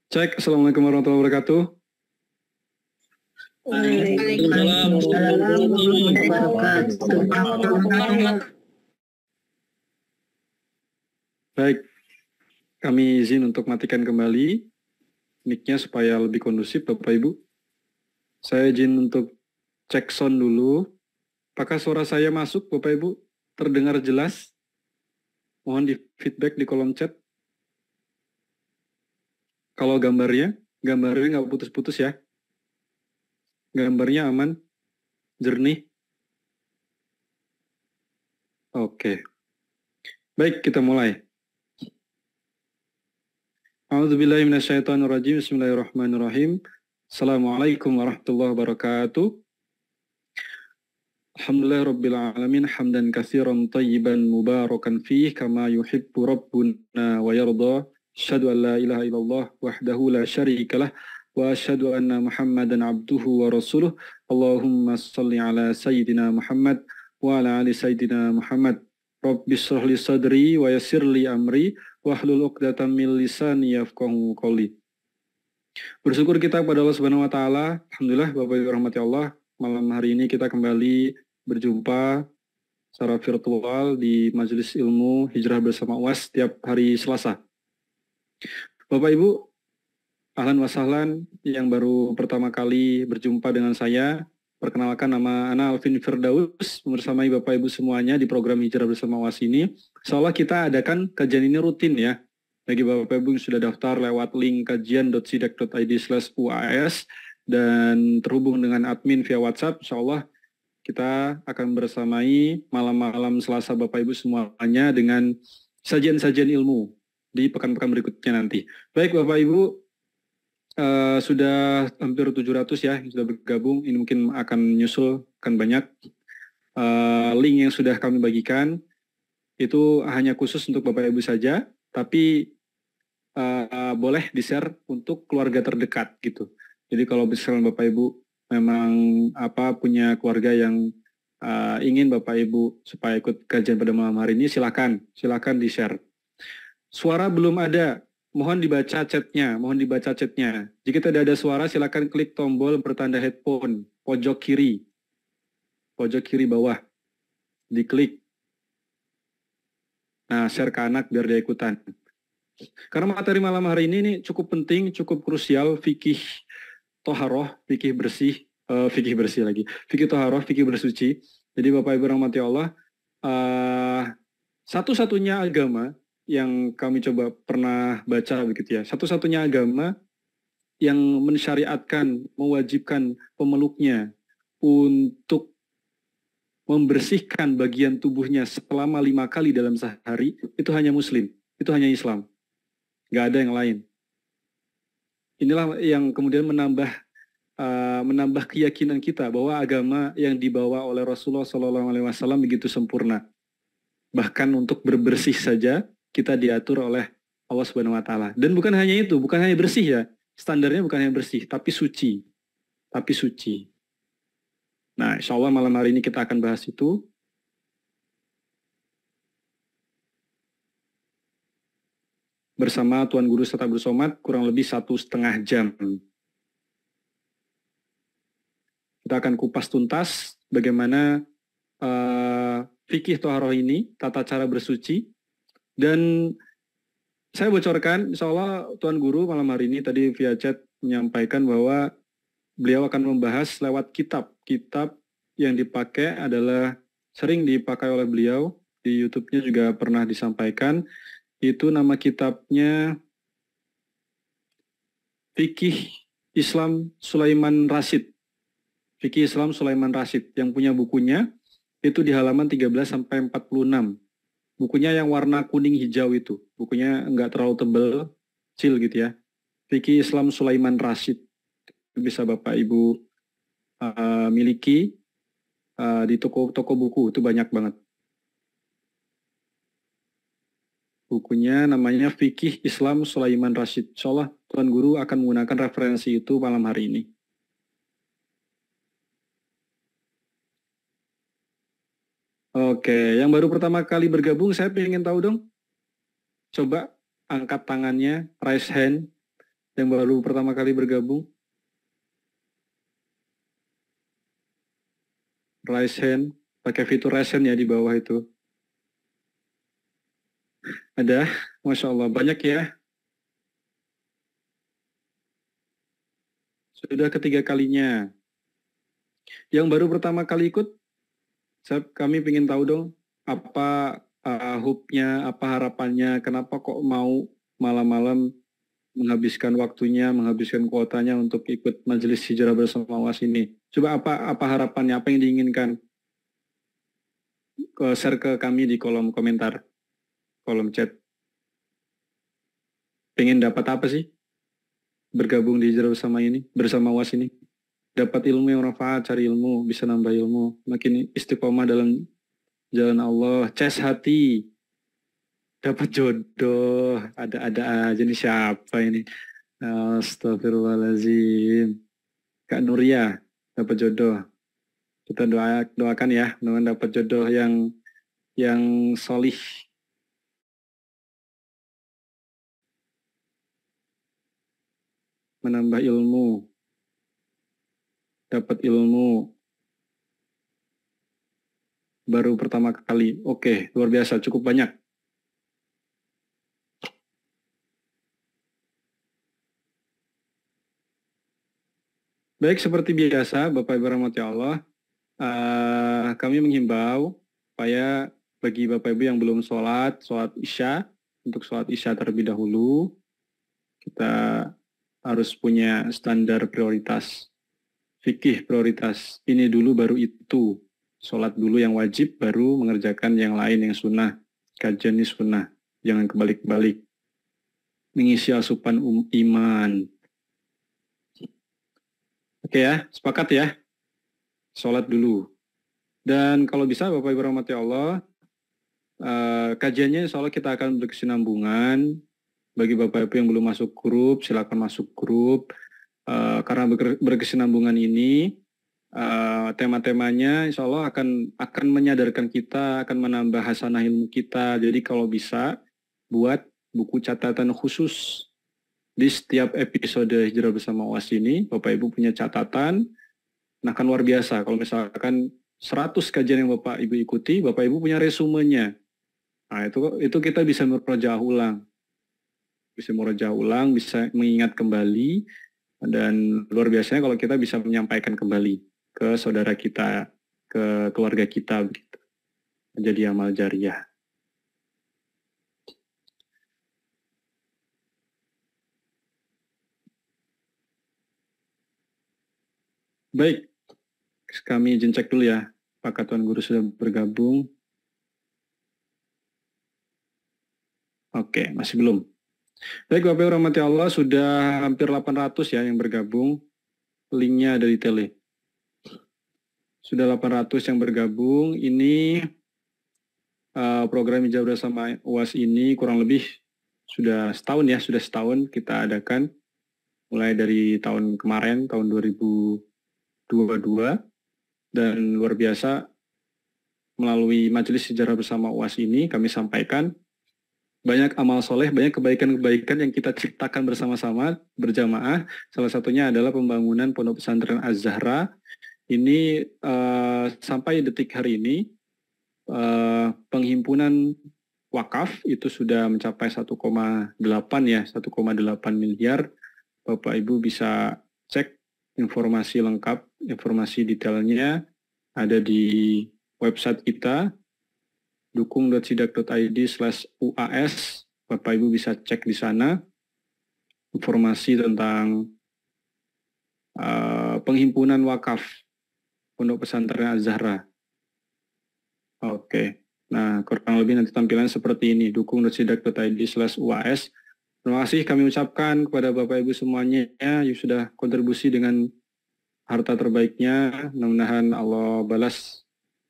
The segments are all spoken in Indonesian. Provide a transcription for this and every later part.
Cek, Assalamualaikum warahmatullahi wabarakatuh. Waalaikumsalam warahmatullahi wabarakatuh. Baik, kami izin untuk matikan kembali mic-nya supaya lebih kondusif, Bapak Ibu. Saya izin untuk cek sound dulu. Apakah suara saya masuk, Bapak Ibu? Terdengar jelas? Mohon di feedback di kolom chat. Kalau gambarnya nggak putus-putus ya. Gambarnya aman, jernih. Oke. Baik, kita mulai. A'udzubillahi minasyaitonirrajim. Bismillahirrahmanirrahim. Assalamualaikum warahmatullahi wabarakatuh. Alhamdulillah Rabbil Alamin. Hamdan katsiran tayyiban mubarakan fih kama yuhibbu Rabbuna wa yarda. Asyhadu an la ilaha illallah wahdahu la syarikalah wa asyhadu anna Muhammadan abduhu wa rasuluh. Allahumma salli ala sayyidina Muhammad wa ala ali sayyidina Muhammad. Rabbi shrah li sadri wa yassir li amri wahlul 'uqdatam min lisani yafqahu qawli. Bersyukur kita kepada Allah Subhanahu wa taala. Alhamdulillah Bapak Ibu rahmati Allah, malam hari ini kita kembali berjumpa secara virtual di Majelis Ilmu Hijrah Bersama UAS setiap hari Selasa. Bapak Ibu, ahlan wa sahlan yang baru pertama kali berjumpa dengan saya. Perkenalkan, nama Ana Alvin Firdaus bersamai Bapak Ibu semuanya di program Hijrah Bersama UAS ini. Seolah kita adakan kajian ini rutin ya. Bagi Bapak Ibu yang sudah daftar lewat link kajian.sidak.id/UAS dan terhubung dengan admin via WhatsApp, insya Allah kita akan bersamai malam-malam Selasa Bapak Ibu semuanya dengan sajian-sajian ilmu di pekan-pekan berikutnya nanti. Baik Bapak Ibu, sudah hampir 700 ya yang sudah bergabung. Ini mungkin akan nyusul, akan banyak. Link yang sudah kami bagikan itu hanya khusus untuk Bapak Ibu saja, tapi boleh di-share untuk keluarga terdekat gitu. Jadi kalau misalnya Bapak Ibu memang punya keluarga yang ingin Bapak Ibu supaya ikut kajian pada malam hari ini, silakan di-share. Suara belum ada. Mohon dibaca chatnya. Jika tidak ada suara, silakan klik tombol bertanda headphone pojok kiri bawah, diklik. Nah, share ke anak biar dia ikutan. Karena materi malam hari ini cukup penting, cukup krusial, fikih toharoh, fikih toharoh, fikih bersuci. Jadi Bapak Ibu rahmati Allah, satu-satunya agama yang kami coba pernah baca begitu ya, satu-satunya agama yang mensyariatkan, mewajibkan pemeluknya untuk membersihkan bagian tubuhnya selama 5 kali dalam sehari, itu hanya Muslim, itu hanya Islam, nggak ada yang lain. Inilah yang kemudian menambah keyakinan kita bahwa agama yang dibawa oleh Rasulullah SAW begitu sempurna. Bahkan untuk berbersih saja kita diatur oleh Allah Subhanahu wa taala. Dan bukan hanya itu, bukan hanya bersih ya. Standarnya bukan hanya bersih, tapi suci. Nah, insya Allah malam hari ini kita akan bahas itu. Bersama Tuan Guru serta Bersomad kurang lebih 1,5 jam. Kita akan kupas tuntas bagaimana fikih toharoh ini, tata cara bersuci. Dan saya bocorkan, insya Allah Tuan Guru malam hari ini tadi via chat menyampaikan bahwa beliau akan membahas lewat kitab. Kitab yang dipakai adalah sering dipakai oleh beliau, di YouTube-nya juga pernah disampaikan. Itu nama kitabnya Fikih Islam Sulaiman Rasyid. Fikih Islam Sulaiman Rasyid yang punya bukunya itu di halaman 13-46. Bukunya yang warna kuning hijau itu. Bukunya nggak terlalu tebal, kecil gitu ya. Fikih Islam Sulaiman Rasyid. Bisa Bapak Ibu miliki di toko buku, itu banyak banget. Bukunya namanya Fikih Islam Sulaiman Rasyid. Insyaallah Tuan Guru akan menggunakan referensi itu malam hari ini. Oke, yang baru pertama kali bergabung, saya pengen tahu dong. Coba angkat tangannya, raise hand, Yang baru pertama kali bergabung? Raise hand. Pakai fitur raise hand ya di bawah itu. Ada? Masya Allah. Banyak ya. Sudah ketiga kalinya. Yang baru pertama kali ikut, kami ingin tahu dong, apa hubnya, apa harapannya, kenapa kok mau malam-malam menghabiskan waktunya, menghabiskan kuotanya untuk ikut majelis hijrah bersama UAS ini. Coba apa harapannya, apa yang diinginkan? Share ke kami di kolom komentar, kolom chat. Pengen dapat apa sih? Bergabung di hijrah bersama UAS ini. Dapat ilmu yang manfaat, cari ilmu, bisa nambah ilmu, makin istiqomah dalam jalan Allah, ces hati, dapat jodoh, ada aja nih siapa ini? Astagfirullahaladzim. Kak Nuria, dapat jodoh. Kita doakan ya, mudah-mudahan dapat jodoh yang solih. Menambah ilmu. Dapat ilmu. Baru pertama kali. Oke, luar biasa, cukup banyak. Baik, seperti biasa, Bapak Ibu rahmati Allah, kami menghimbau supaya bagi Bapak Ibu yang belum sholat Isya, untuk sholat Isya terlebih dahulu, kita harus punya standar prioritas, fikih prioritas, ini dulu baru itu, sholat dulu yang wajib, baru mengerjakan yang lain yang sunnah, kajian ini sunnah, jangan kebalik-balik, mengisi asupan iman. Oke ya, sepakat ya, sholat dulu. Dan kalau bisa Bapak Ibu rahmati Allah, kajiannya insya Allah kita akan berkesinambungan. Bagi Bapak Ibu yang belum masuk grup, silakan masuk grup. Karena berkesinambungan ini, tema-temanya insya Allah akan menyadarkan kita, akan menambah hasanah ilmu kita. Jadi kalau bisa, buat buku catatan khusus. Di setiap episode Hijrah Bersama UAS ini, Bapak Ibu punya catatan, nah kan luar biasa. Kalau misalkan 100 kajian yang Bapak Ibu ikuti, Bapak Ibu punya resumenya. Nah itu kita bisa merojaah ulang. Bisa merojaah ulang, bisa mengingat kembali, dan luar biasanya kalau kita bisa menyampaikan kembali ke saudara kita, ke keluarga kita, begitu. Menjadi amal jariah. Baik, kami izin cek dulu ya, apakah Tuan Guru sudah bergabung? Oke, masih belum. Baik, Bapak Ibu rahmati Allah, sudah hampir 800 ya yang bergabung. Linknya ada di tele. Sudah 800 yang bergabung. Ini program Hijrah Bersama UAS ini kurang lebih sudah setahun ya, sudah setahun kita adakan. Mulai dari tahun kemarin, tahun 2022. Dan luar biasa, melalui Majelis Hijrah Bersama UAS ini kami sampaikan banyak amal soleh, banyak kebaikan-kebaikan yang kita ciptakan bersama-sama, berjamaah. Salah satunya adalah pembangunan Pondok Pesantren Az-Zahra. Ini sampai detik hari ini, penghimpunan wakaf itu sudah mencapai 1,8 ya, 1,8 miliar. Bapak Ibu bisa cek informasi lengkap, informasi detailnya ada di website kita, dukung.sidak.id/UAS. Bapak Ibu bisa cek di sana informasi tentang penghimpunan wakaf Pondok Pesantren Az-Zahra. Oke, nah kurang lebih nanti tampilan seperti ini, dukung.sidak.id/UAS. Terima kasih kami ucapkan kepada Bapak Ibu semuanya yang sudah kontribusi dengan harta terbaiknya. Mudah-mudahan Allah balas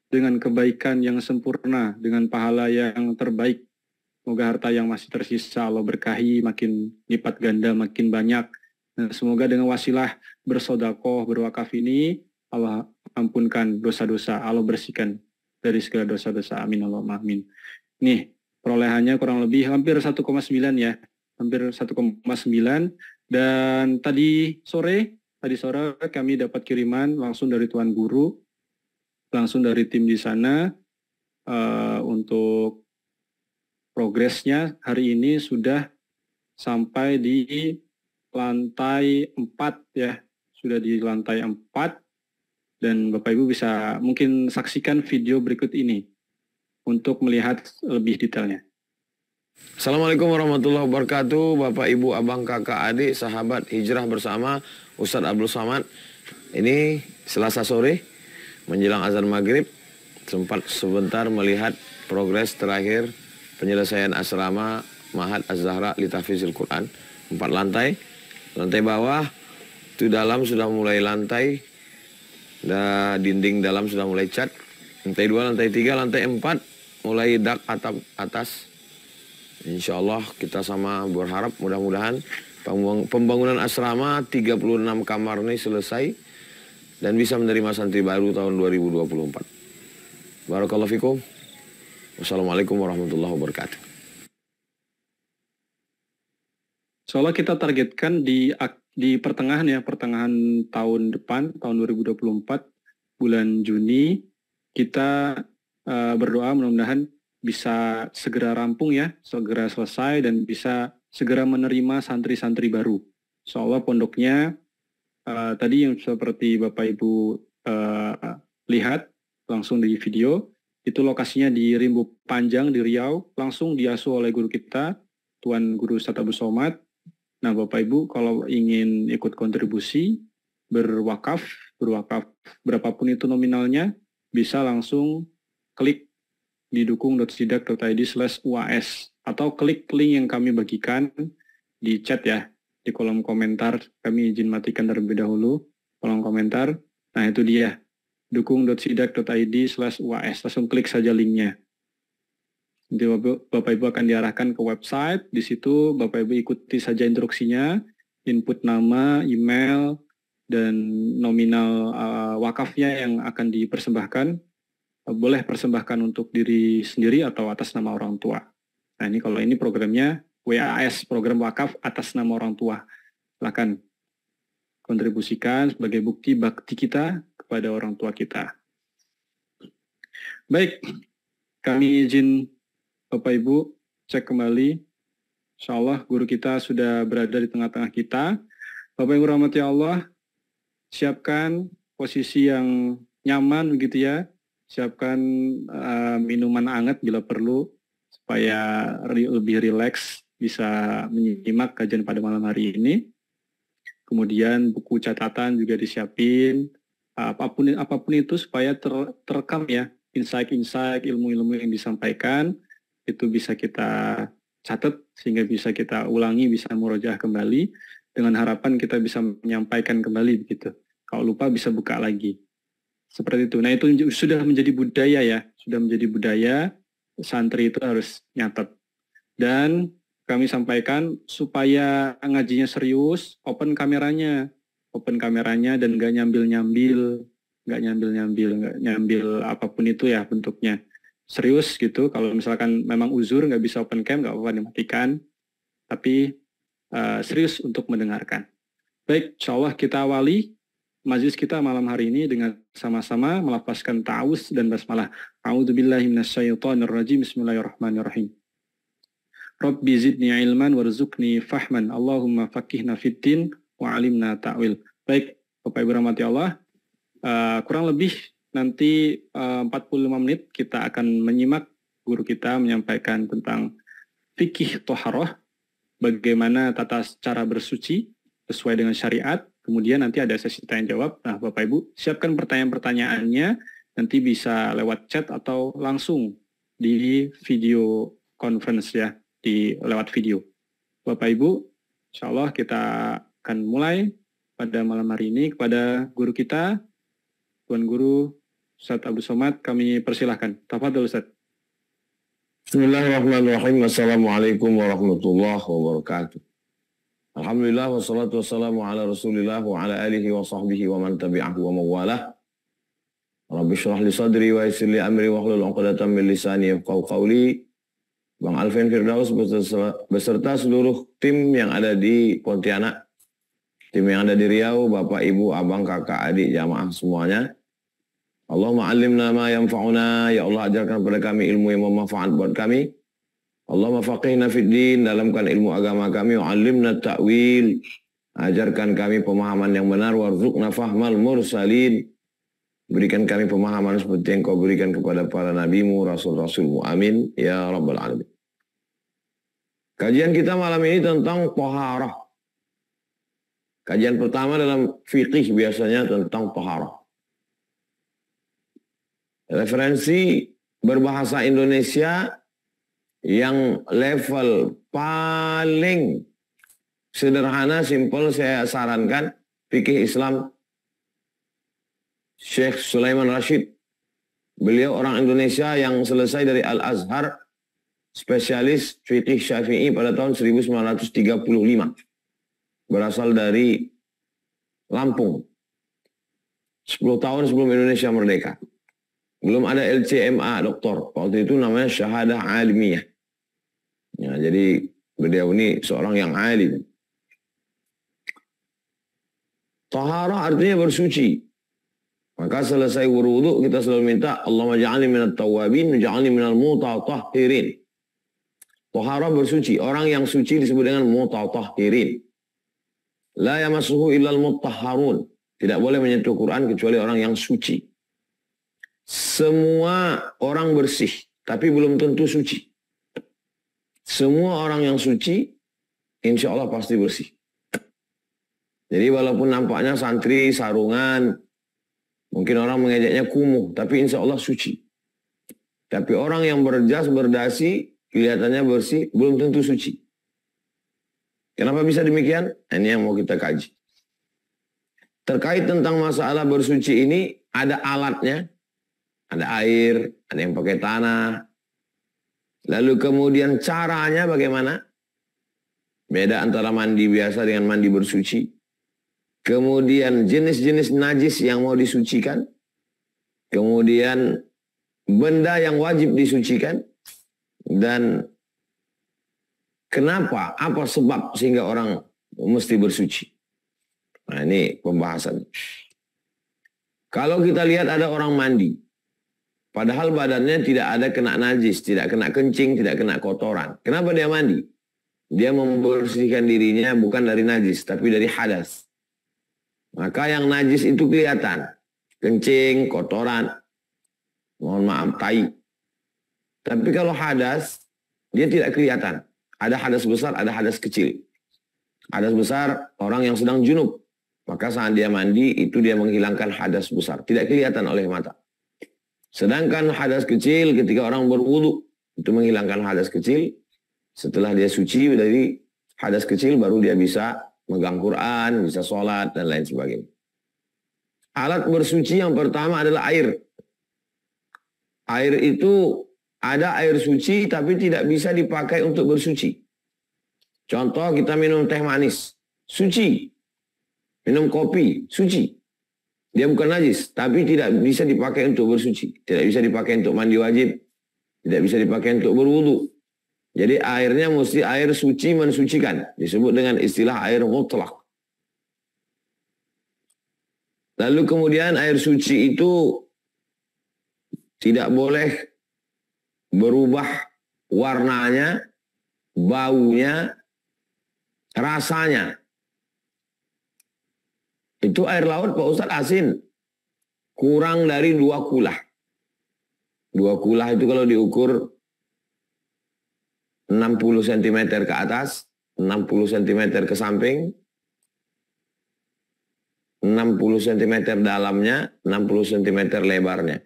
dengan kebaikan yang sempurna, dengan pahala yang terbaik. Semoga harta yang masih tersisa Allah berkahi, makin lipat ganda, makin banyak. Dan semoga dengan wasilah bersodakoh, berwakaf ini, Allah ampunkan dosa-dosa, Allah bersihkan dari segala dosa-dosa. Amin Allahumma amin. Nih, perolehannya kurang lebih hampir 1,9 ya. Hampir 1,9. Dan tadi sore kami dapat kiriman langsung dari Tuan Guru, langsung dari tim di sana untuk progresnya hari ini sudah sampai di lantai 4 ya, sudah di lantai 4 dan Bapak Ibu bisa mungkin saksikan video berikut ini untuk melihat lebih detailnya. Assalamualaikum warahmatullahi wabarakatuh. Bapak, Ibu, Abang, Kakak, Adik, sahabat hijrah bersama Ustadz Abdul Somad. Ini Selasa sore menjelang azan maghrib, sempat sebentar melihat progres terakhir penyelesaian asrama Ma'had Az-Zahra li Tahfizil Quran. 4 lantai. Lantai bawah itu dalam sudah mulai lantai, dinding dalam sudah mulai cat. Lantai 2, lantai 3, lantai 4 mulai dak atap atas. Insya Allah kita sama berharap mudah-mudahan pembangunan asrama 36 kamar ini selesai dan bisa menerima santri baru tahun 2024. Barakallahu fikum. Wassalamualaikum warahmatullahi wabarakatuh. Soalnya kita targetkan di pertengahan tahun depan, tahun 2024, bulan Juni, kita berdoa mudah-mudahan bisa segera rampung ya, segera selesai dan bisa segera menerima santri-santri baru. Soalnya pondoknya tadi yang seperti Bapak Ibu lihat langsung di video, itu lokasinya di Rimbu Panjang di Riau, langsung diasuh oleh guru kita, Tuan Guru Ustadz Abdul Somad. Nah Bapak Ibu kalau ingin ikut kontribusi, berwakaf berapapun itu nominalnya, bisa langsung klik di dukung.sidak.id/uas atau klik link yang kami bagikan di chat ya, di kolom komentar. Kami izin matikan terlebih dahulu kolom komentar. Nah itu dia, dukung.sidak.id/uas, langsung klik saja linknya. Nanti Bapak Ibu akan diarahkan ke website. Di situ Bapak Ibu ikuti saja instruksinya, input nama, email, dan nominal wakafnya yang akan dipersembahkan. Boleh persembahkan untuk diri sendiri atau atas nama orang tua. Nah ini kalau ini programnya WAS, program wakaf atas nama orang tua. Silakan kontribusikan sebagai bukti bakti kita kepada orang tua kita. Baik, kami izin Bapak Ibu cek kembali. Insya Allah guru kita sudah berada di tengah-tengah kita. Bapak Ibu rahmati Allah, siapkan posisi yang nyaman begitu ya. Siapkan minuman hangat bila perlu supaya lebih rileks bisa menyimak kajian pada malam hari ini. Kemudian buku catatan juga disiapin, apapun itu supaya terekam ya, insight-insight, ilmu-ilmu yang disampaikan itu bisa kita catat sehingga bisa kita ulangi, bisa murojaah kembali dengan harapan kita bisa menyampaikan kembali begitu. Kalau lupa bisa buka lagi. Seperti itu. Nah itu sudah menjadi budaya ya, sudah menjadi budaya, santri itu harus nyatet. Dan kami sampaikan supaya ngajinya serius, open kameranya dan nggak nyambil apapun itu ya bentuknya. Serius gitu, kalau misalkan memang uzur nggak bisa open cam, nggak apa-apa dimatikan, tapi serius untuk mendengarkan. Baik, insya Allah kita awali majlis kita malam hari ini dengan sama-sama melafazkan ta'awuz dan basmalah. A'udzubillahi minasyaitonirrajim. Bismillahirrahmanirrahim. Rabbi zidni ilman warzuqni fahman. Allahumma faqihna fiddin wa alimna ta'wil. Baik, Bapak Ibu rahmati Allah, kurang lebih nanti 45 menit kita akan menyimak guru kita menyampaikan tentang fikih toharoh, bagaimana tata cara bersuci sesuai dengan syariat. Kemudian nanti ada sesi tanya jawab. Nah, Bapak Ibu, siapkan pertanyaan-pertanyaannya, nanti bisa lewat chat atau langsung di video conference ya, lewat video. Bapak Ibu, insya Allah kita akan mulai pada malam hari ini kepada guru kita, Tuan Guru Ustadz Abdul Somad, kami persilahkan. Tafadhol Ustadz. Bismillahirrahmanirrahim. Assalamualaikum warahmatullahi wabarakatuh. Alhamdulillah wassalatu wassalamu ala Rasulillah wa ala alihi wa sahbihi wa man tabi'ahu wa mawalah. Rabbi syrah li sadri wa yassir li amri wa hlul 'uqdatam min lisani yafqahu qawli. Bang Alvin Firdaus beserta seluruh tim yang ada di Pontianak tim yang ada di Riau, Bapak, Ibu, Abang, Kakak, Adik, jamaah semuanya. Allahumma alimna ma yanfa'una, ya Allah ajarkan kepada kami ilmu yang bermanfaat buat kami. Allahumma faqihna fid din, dalamkan ilmu agama kami, wa alimna ta'wil, ajarkan kami pemahaman yang benar, warzuqna fahmal mursalin, berikan kami pemahaman seperti yang kau berikan kepada para nabimu, rasul-rasulmu, amin, ya rabbal alamin. Kajian kita malam ini tentang taharah. Kajian pertama dalam fikih biasanya tentang taharah. Referensi berbahasa Indonesia yang level paling sederhana, simpel, saya sarankan fikih Islam Syekh Sulaiman Rashid. Beliau orang Indonesia yang selesai dari Al-Azhar, spesialis fikih Syafi'i pada tahun 1935. Berasal dari Lampung. 10 tahun sebelum Indonesia merdeka. Belum ada LCMA, doktor. Waktu itu namanya syahadah alimiyah. Ya, jadi beliau ini seorang yang alim. Taharah artinya bersuci. Maka selesai berwudu kita selalu minta Allahumma ja'alni minat tawabin, ja'alni minal mutatahhirin. Taharah bersuci. Orang yang suci disebut dengan mutatahhirin. La yamassuhu illal mutahharun. Tidak boleh menyentuh Quran kecuali orang yang suci. Semua orang bersih, tapi belum tentu suci. Semua orang yang suci, insya Allah pasti bersih. Jadi walaupun nampaknya santri, sarungan, mungkin orang mengejeknya kumuh, tapi insya Allah suci. Tapi orang yang berjas, berdasi, kelihatannya bersih, belum tentu suci. Kenapa bisa demikian? Ini yang mau kita kaji. Terkait tentang masalah bersuci ini, ada alatnya. Ada air, ada yang pakai tanah. Lalu kemudian caranya bagaimana? Beda antara mandi biasa dengan mandi bersuci. Kemudian jenis-jenis najis yang mau disucikan. Kemudian benda yang wajib disucikan. Dan kenapa, apa sebab sehingga orang mesti bersuci. Nah ini pembahasan. Kalau kita lihat ada orang mandi. Padahal badannya tidak ada kena najis, tidak kena kencing, tidak kena kotoran. Kenapa dia mandi? Dia membersihkan dirinya bukan dari najis, tapi dari hadas. Maka yang najis itu kelihatan. Kencing, kotoran, mohon maaf, tai. Tapi kalau hadas, dia tidak kelihatan. Ada hadas besar, ada hadas kecil. Hadas besar, orang yang sedang junub. Maka saat dia mandi, itu dia menghilangkan hadas besar. Tidak kelihatan oleh mata. Sedangkan hadas kecil ketika orang berwudu itu menghilangkan hadas kecil. Setelah dia suci dari hadas kecil baru dia bisa megang Quran, bisa sholat dan lain sebagainya. Alat bersuci yang pertama adalah air. Air itu ada air suci tapi tidak bisa dipakai untuk bersuci. Contoh kita minum teh manis, suci. Minum kopi, suci. Dia bukan najis, tapi tidak bisa dipakai untuk bersuci. Tidak bisa dipakai untuk mandi wajib. Tidak bisa dipakai untuk berwudu. Jadi airnya mesti air suci mensucikan. Disebut dengan istilah air mutlak. Lalu kemudian air suci itu tidak boleh berubah warnanya, baunya, rasanya. Itu air laut Pak Ustadz asin. Kurang dari 2 kulah. 2 kulah itu kalau diukur 60 cm ke atas, 60 cm ke samping, 60 cm dalamnya, 60 cm lebarnya,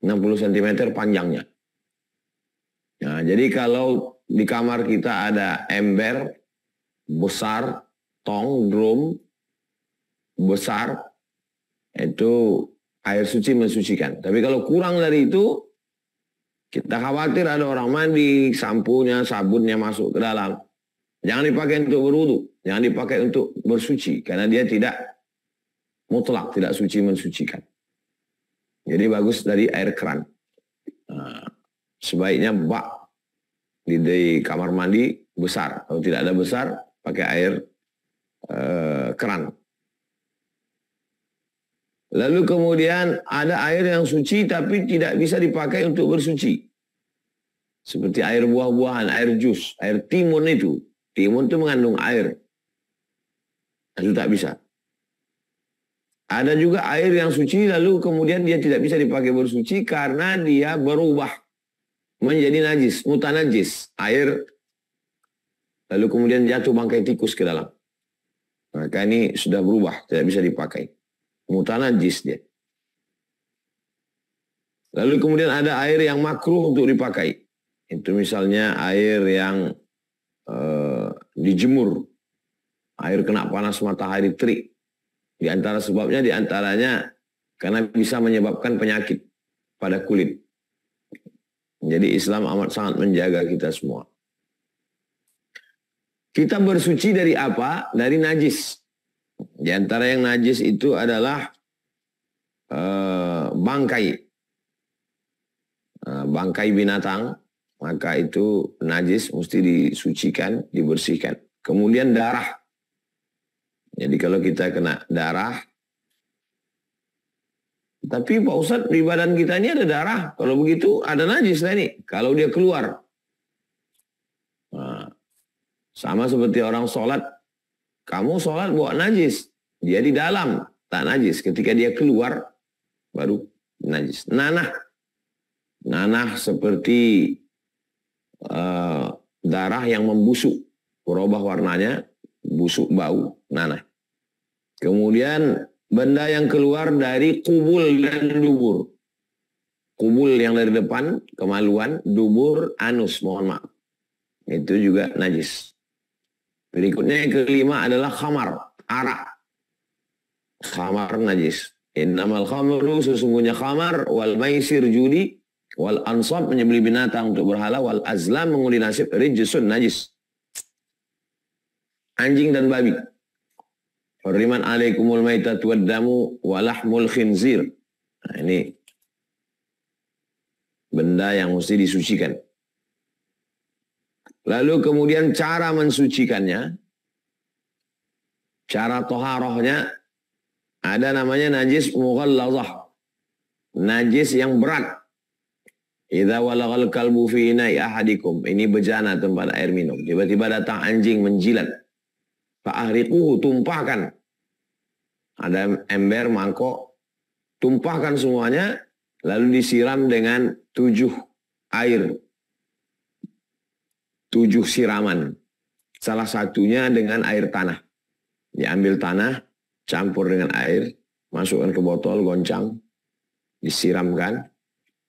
60 cm panjangnya. Nah, jadi kalau di kamar kita ada ember besar, tong, drum, besar, itu air suci mensucikan. Tapi kalau kurang dari itu, kita khawatir ada orang mandi, sampunya, sabunnya masuk ke dalam. Jangan dipakai untuk berwudu, jangan dipakai untuk bersuci, karena dia tidak mutlak, tidak suci mensucikan. Jadi bagus dari air keran. Nah, sebaiknya bak di kamar mandi besar. Kalau tidak ada besar, pakai air keran. Lalu kemudian ada air yang suci tapi tidak bisa dipakai untuk bersuci. Seperti air buah-buahan, air jus, air timun itu. Timun itu mengandung air. Itu tak bisa. Ada juga air yang suci lalu kemudian dia tidak bisa dipakai bersuci karena dia berubah menjadi najis, mutanajis. Air lalu kemudian jatuh bangkai tikus ke dalam. Maka ini sudah berubah, tidak bisa dipakai. Mutanajis dia. Lalu kemudian ada air yang makruh untuk dipakai. Itu misalnya air yang dijemur. Air kena panas matahari terik. Di antara sebabnya, di antaranya karena bisa menyebabkan penyakit pada kulit. Jadi Islam amat sangat menjaga kita semua. Kita bersuci dari apa? Dari najis. Di antara yang najis itu adalah bangkai. Bangkai binatang. Maka itu najis, mesti disucikan, dibersihkan. Kemudian darah. Jadi kalau kita kena darah, tapi Pak Ustadz di badan kita ini ada darah. Kalau begitu ada najis lah ini. Kalau dia keluar. Nah, sama seperti orang sholat. Kamu sholat bawa najis. Dia di dalam, tak najis. Ketika dia keluar, baru najis. Nanah. Nanah seperti darah yang membusuk, berubah warnanya, busuk bau, nanah. Kemudian benda yang keluar dari kubul dan dubur. Kubul yang dari depan, kemaluan, dubur, anus, mohon maaf. Itu juga najis. Berikutnya yang kelima adalah khamar, arak. Khamar najis. Innamal khamru, sesungguhnya khamar, wal maisir judi, wal ansab menyembelih binatang untuk berhala, wal azlam mengundi nasib, rijsun najis. Anjing dan babi. Hurriman alaikumul maitatu waddamu walahmul khinzir. Nah, ini benda yang mesti disucikan. Lalu kemudian cara mensucikannya, cara toharohnya, ada namanya najis mughallazah. Najis yang berat. Idza walagal kalbu fi ina'i ahadikum. Ini bejana tempat air minum. Tiba-tiba datang anjing menjilat. Fa'ahriquhu, tumpahkan. Ada ember, mangkok. Tumpahkan semuanya. Lalu disiram dengan 7 air. 7 siraman. Salah satunya dengan air tanah. Diambil tanah, campur dengan air. Masukkan ke botol, goncang. Disiramkan.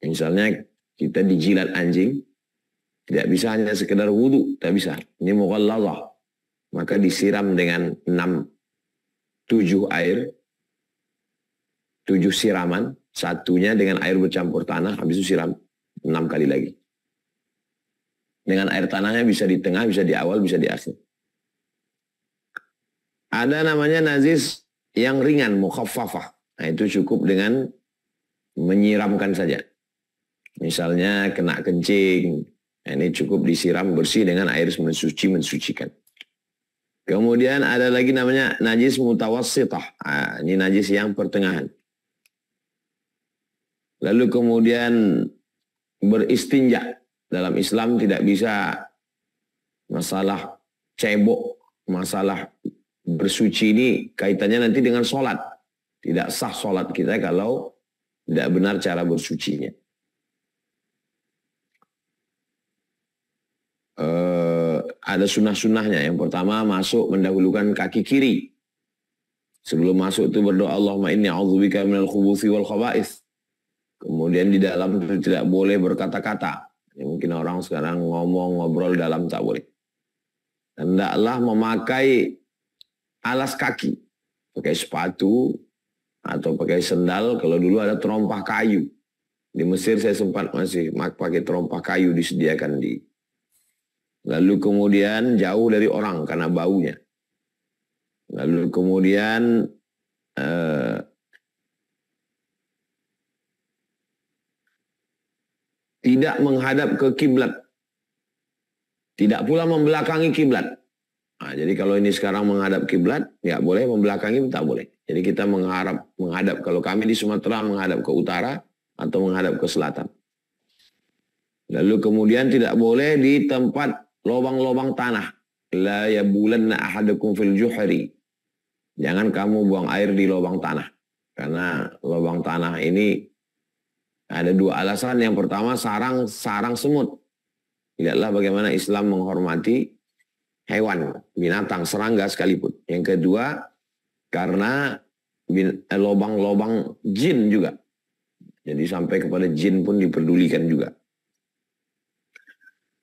Misalnya kita dijilat anjing, tidak bisa hanya sekedar wudhu, tak bisa. Ini mughallazah. Maka disiram dengan 7 air, 7 siraman, satunya dengan air bercampur tanah, habis itu siram 6 kali lagi. Dengan air tanahnya bisa di tengah, bisa di awal, bisa di akhir. Ada namanya najis yang ringan, mukhaffafah. Nah itu cukup dengan menyiramkan saja. Misalnya kena kencing, ini cukup disiram bersih dengan air mensucikan. Kemudian ada lagi namanya najis mutawassithah. Nah, ini najis yang pertengahan. Lalu kemudian beristinja. Dalam Islam tidak bisa masalah cebok, masalah bersuci ini kaitannya nanti dengan sholat. Tidak sah sholat kita kalau tidak benar cara bersucinya. Ada sunnah-sunnahnya. Yang pertama masuk mendahulukan kaki kiri. Sebelum masuk itu berdoa Allahumma inni a'udzubika minal khubuthi wal khaba'ith. Kemudian di dalam itu tidak boleh berkata-kata. Mungkin orang sekarang ngomong, ngobrol dalam tak boleh. Hendaklah memakai alas kaki. Pakai sepatu atau pakai sendal. Kalau dulu ada terompah kayu. Di Mesir saya sempat masih pakai terompah kayu disediakan di. Lalu kemudian jauh dari orang karena baunya. Lalu kemudian tidak menghadap ke kiblat. Tidak pula membelakangi kiblat. Nah, jadi kalau ini sekarang menghadap kiblat, nggak boleh, membelakangi tak boleh. Jadi kita menghadap, kalau kami di Sumatera menghadap ke utara atau menghadap ke selatan. Lalu kemudian tidak boleh di tempat lubang-lubang tanah. La yabulanna ahadukum fil juhri. Jangan kamu buang air di lubang tanah. Karena lubang tanah ini ada dua alasan. Yang pertama, sarang semut. Lihatlah bagaimana Islam menghormati hewan, binatang, serangga sekalipun. Yang kedua, karena lubang-lubang jin juga. Jadi sampai kepada jin pun diperdulikan juga.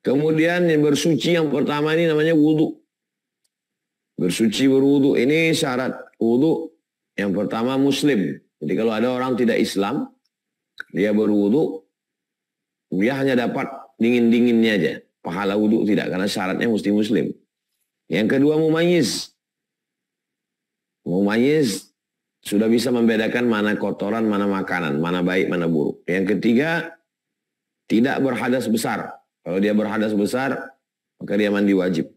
Kemudian yang bersuci yang pertama ini namanya wudhu. Bersuci berwudhu ini syarat wudhu. Yang pertama muslim. Jadi kalau ada orang tidak Islam, dia berwudhu, dia hanya dapat dingin-dinginnya aja. Pahala wudhu tidak, karena syaratnya mesti muslim. Yang kedua mumayyiz. Mumayyiz sudah bisa membedakan mana kotoran, mana makanan, mana baik, mana buruk. Yang ketiga, tidak berhadas besar. Kalau dia berhadas besar, maka dia mandi wajib.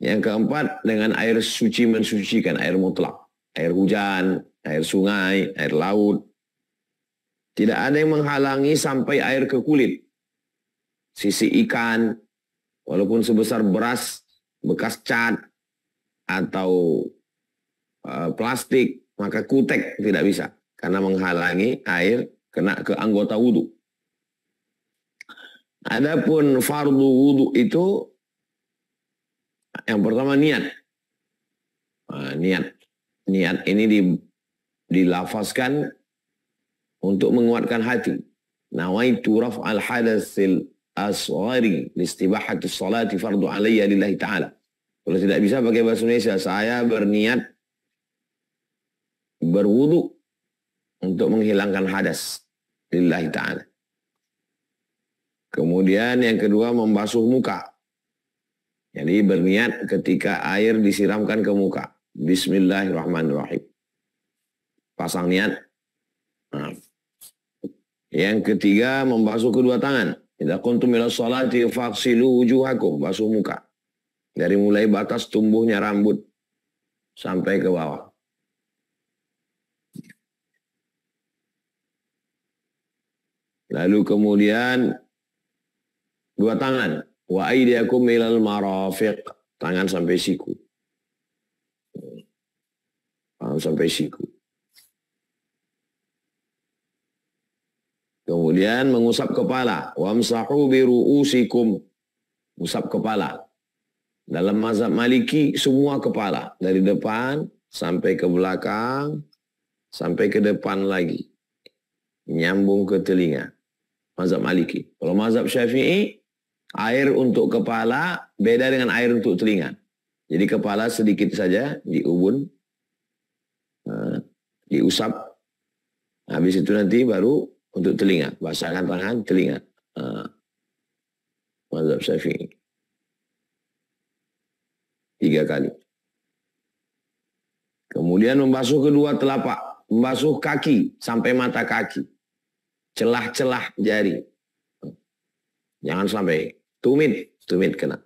Yang keempat, dengan air suci mensucikan, air mutlak. Air hujan, air sungai, air laut. Tidak ada yang menghalangi sampai air ke kulit. Sisi ikan, walaupun sebesar beras, bekas cat, atau plastik, maka kutek tidak bisa. Karena menghalangi air kena ke anggota wudhu. Adapun fardu wudhu itu, yang pertama niat. Niat ini dilafazkan untuk menguatkan hati. Nawaitu raf'al hadatsil asghari listibahati sholati fardu alayya lillahi ta'ala. Kalau tidak bisa pakai bahasa Indonesia, saya berniat berwudu untuk menghilangkan hadas lillahi ta'ala. Kemudian yang kedua membasuh muka. Jadi berniat ketika air disiramkan ke muka. Bismillahirrahmanirrahim. Pasang niat. Nah. Yang ketiga membasuh kedua tangan. Idza kuntum ila sholati faghsilu wujuhakum. Basuh muka. Dari mulai batas tumbuhnya rambut sampai ke bawah. Lalu kemudian dua tangan. Wa aydiyakum ilal marafiq. Tangan sampai siku. Tangan sampai siku. Kemudian mengusap kepala. Wamsahu biru'usikum. Usap kepala. Dalam mazhab Maliki semua kepala. Dari depan sampai ke belakang. Sampai ke depan lagi. Nyambung ke telinga. Mazhab Maliki. Kalau mazhab Syafi'i, air untuk kepala beda dengan air untuk telinga. Jadi kepala sedikit saja diubun, diusap. Habis itu nanti baru untuk telinga. Basahkan tangan, telinga. Mazhab Syafi'i. 3 kali. Kemudian membasuh kedua telapak. Membasuh kaki sampai mata kaki. Celah-celah jari. Jangan sampai tumit kena.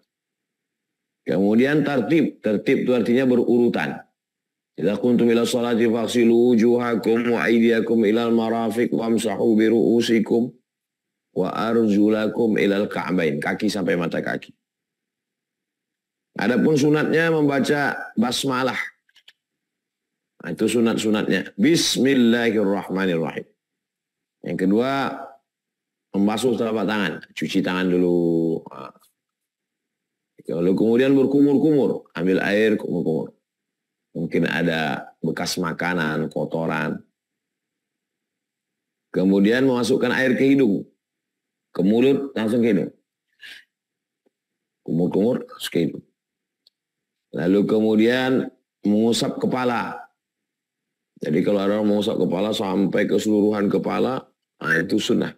Kemudian tertib itu artinya berurutan. Idza kuntum ila sholati faghsilu wujuhakum wa aydiyakum ilal marafiq wamsahu bi ru'usikum wa arjulakum ilal ka'bain. Kaki sampai mata kaki. Adapun sunatnya membaca basmalah. Nah, itu sunat-sunatnya. Bismillahirrahmanirrahim. Yang kedua, membasuh telapak tangan. Cuci tangan dulu. Lalu kemudian berkumur-kumur. Ambil air, kumur-kumur. Mungkin ada bekas makanan, kotoran. Kemudian memasukkan air ke hidung. Ke mulut, langsung ke hidung. Kumur-kumur, terus ke hidung. Lalu kemudian mengusap kepala. Jadi kalau ada orang mengusap kepala sampai keseluruhan kepala, nah itu sunnah.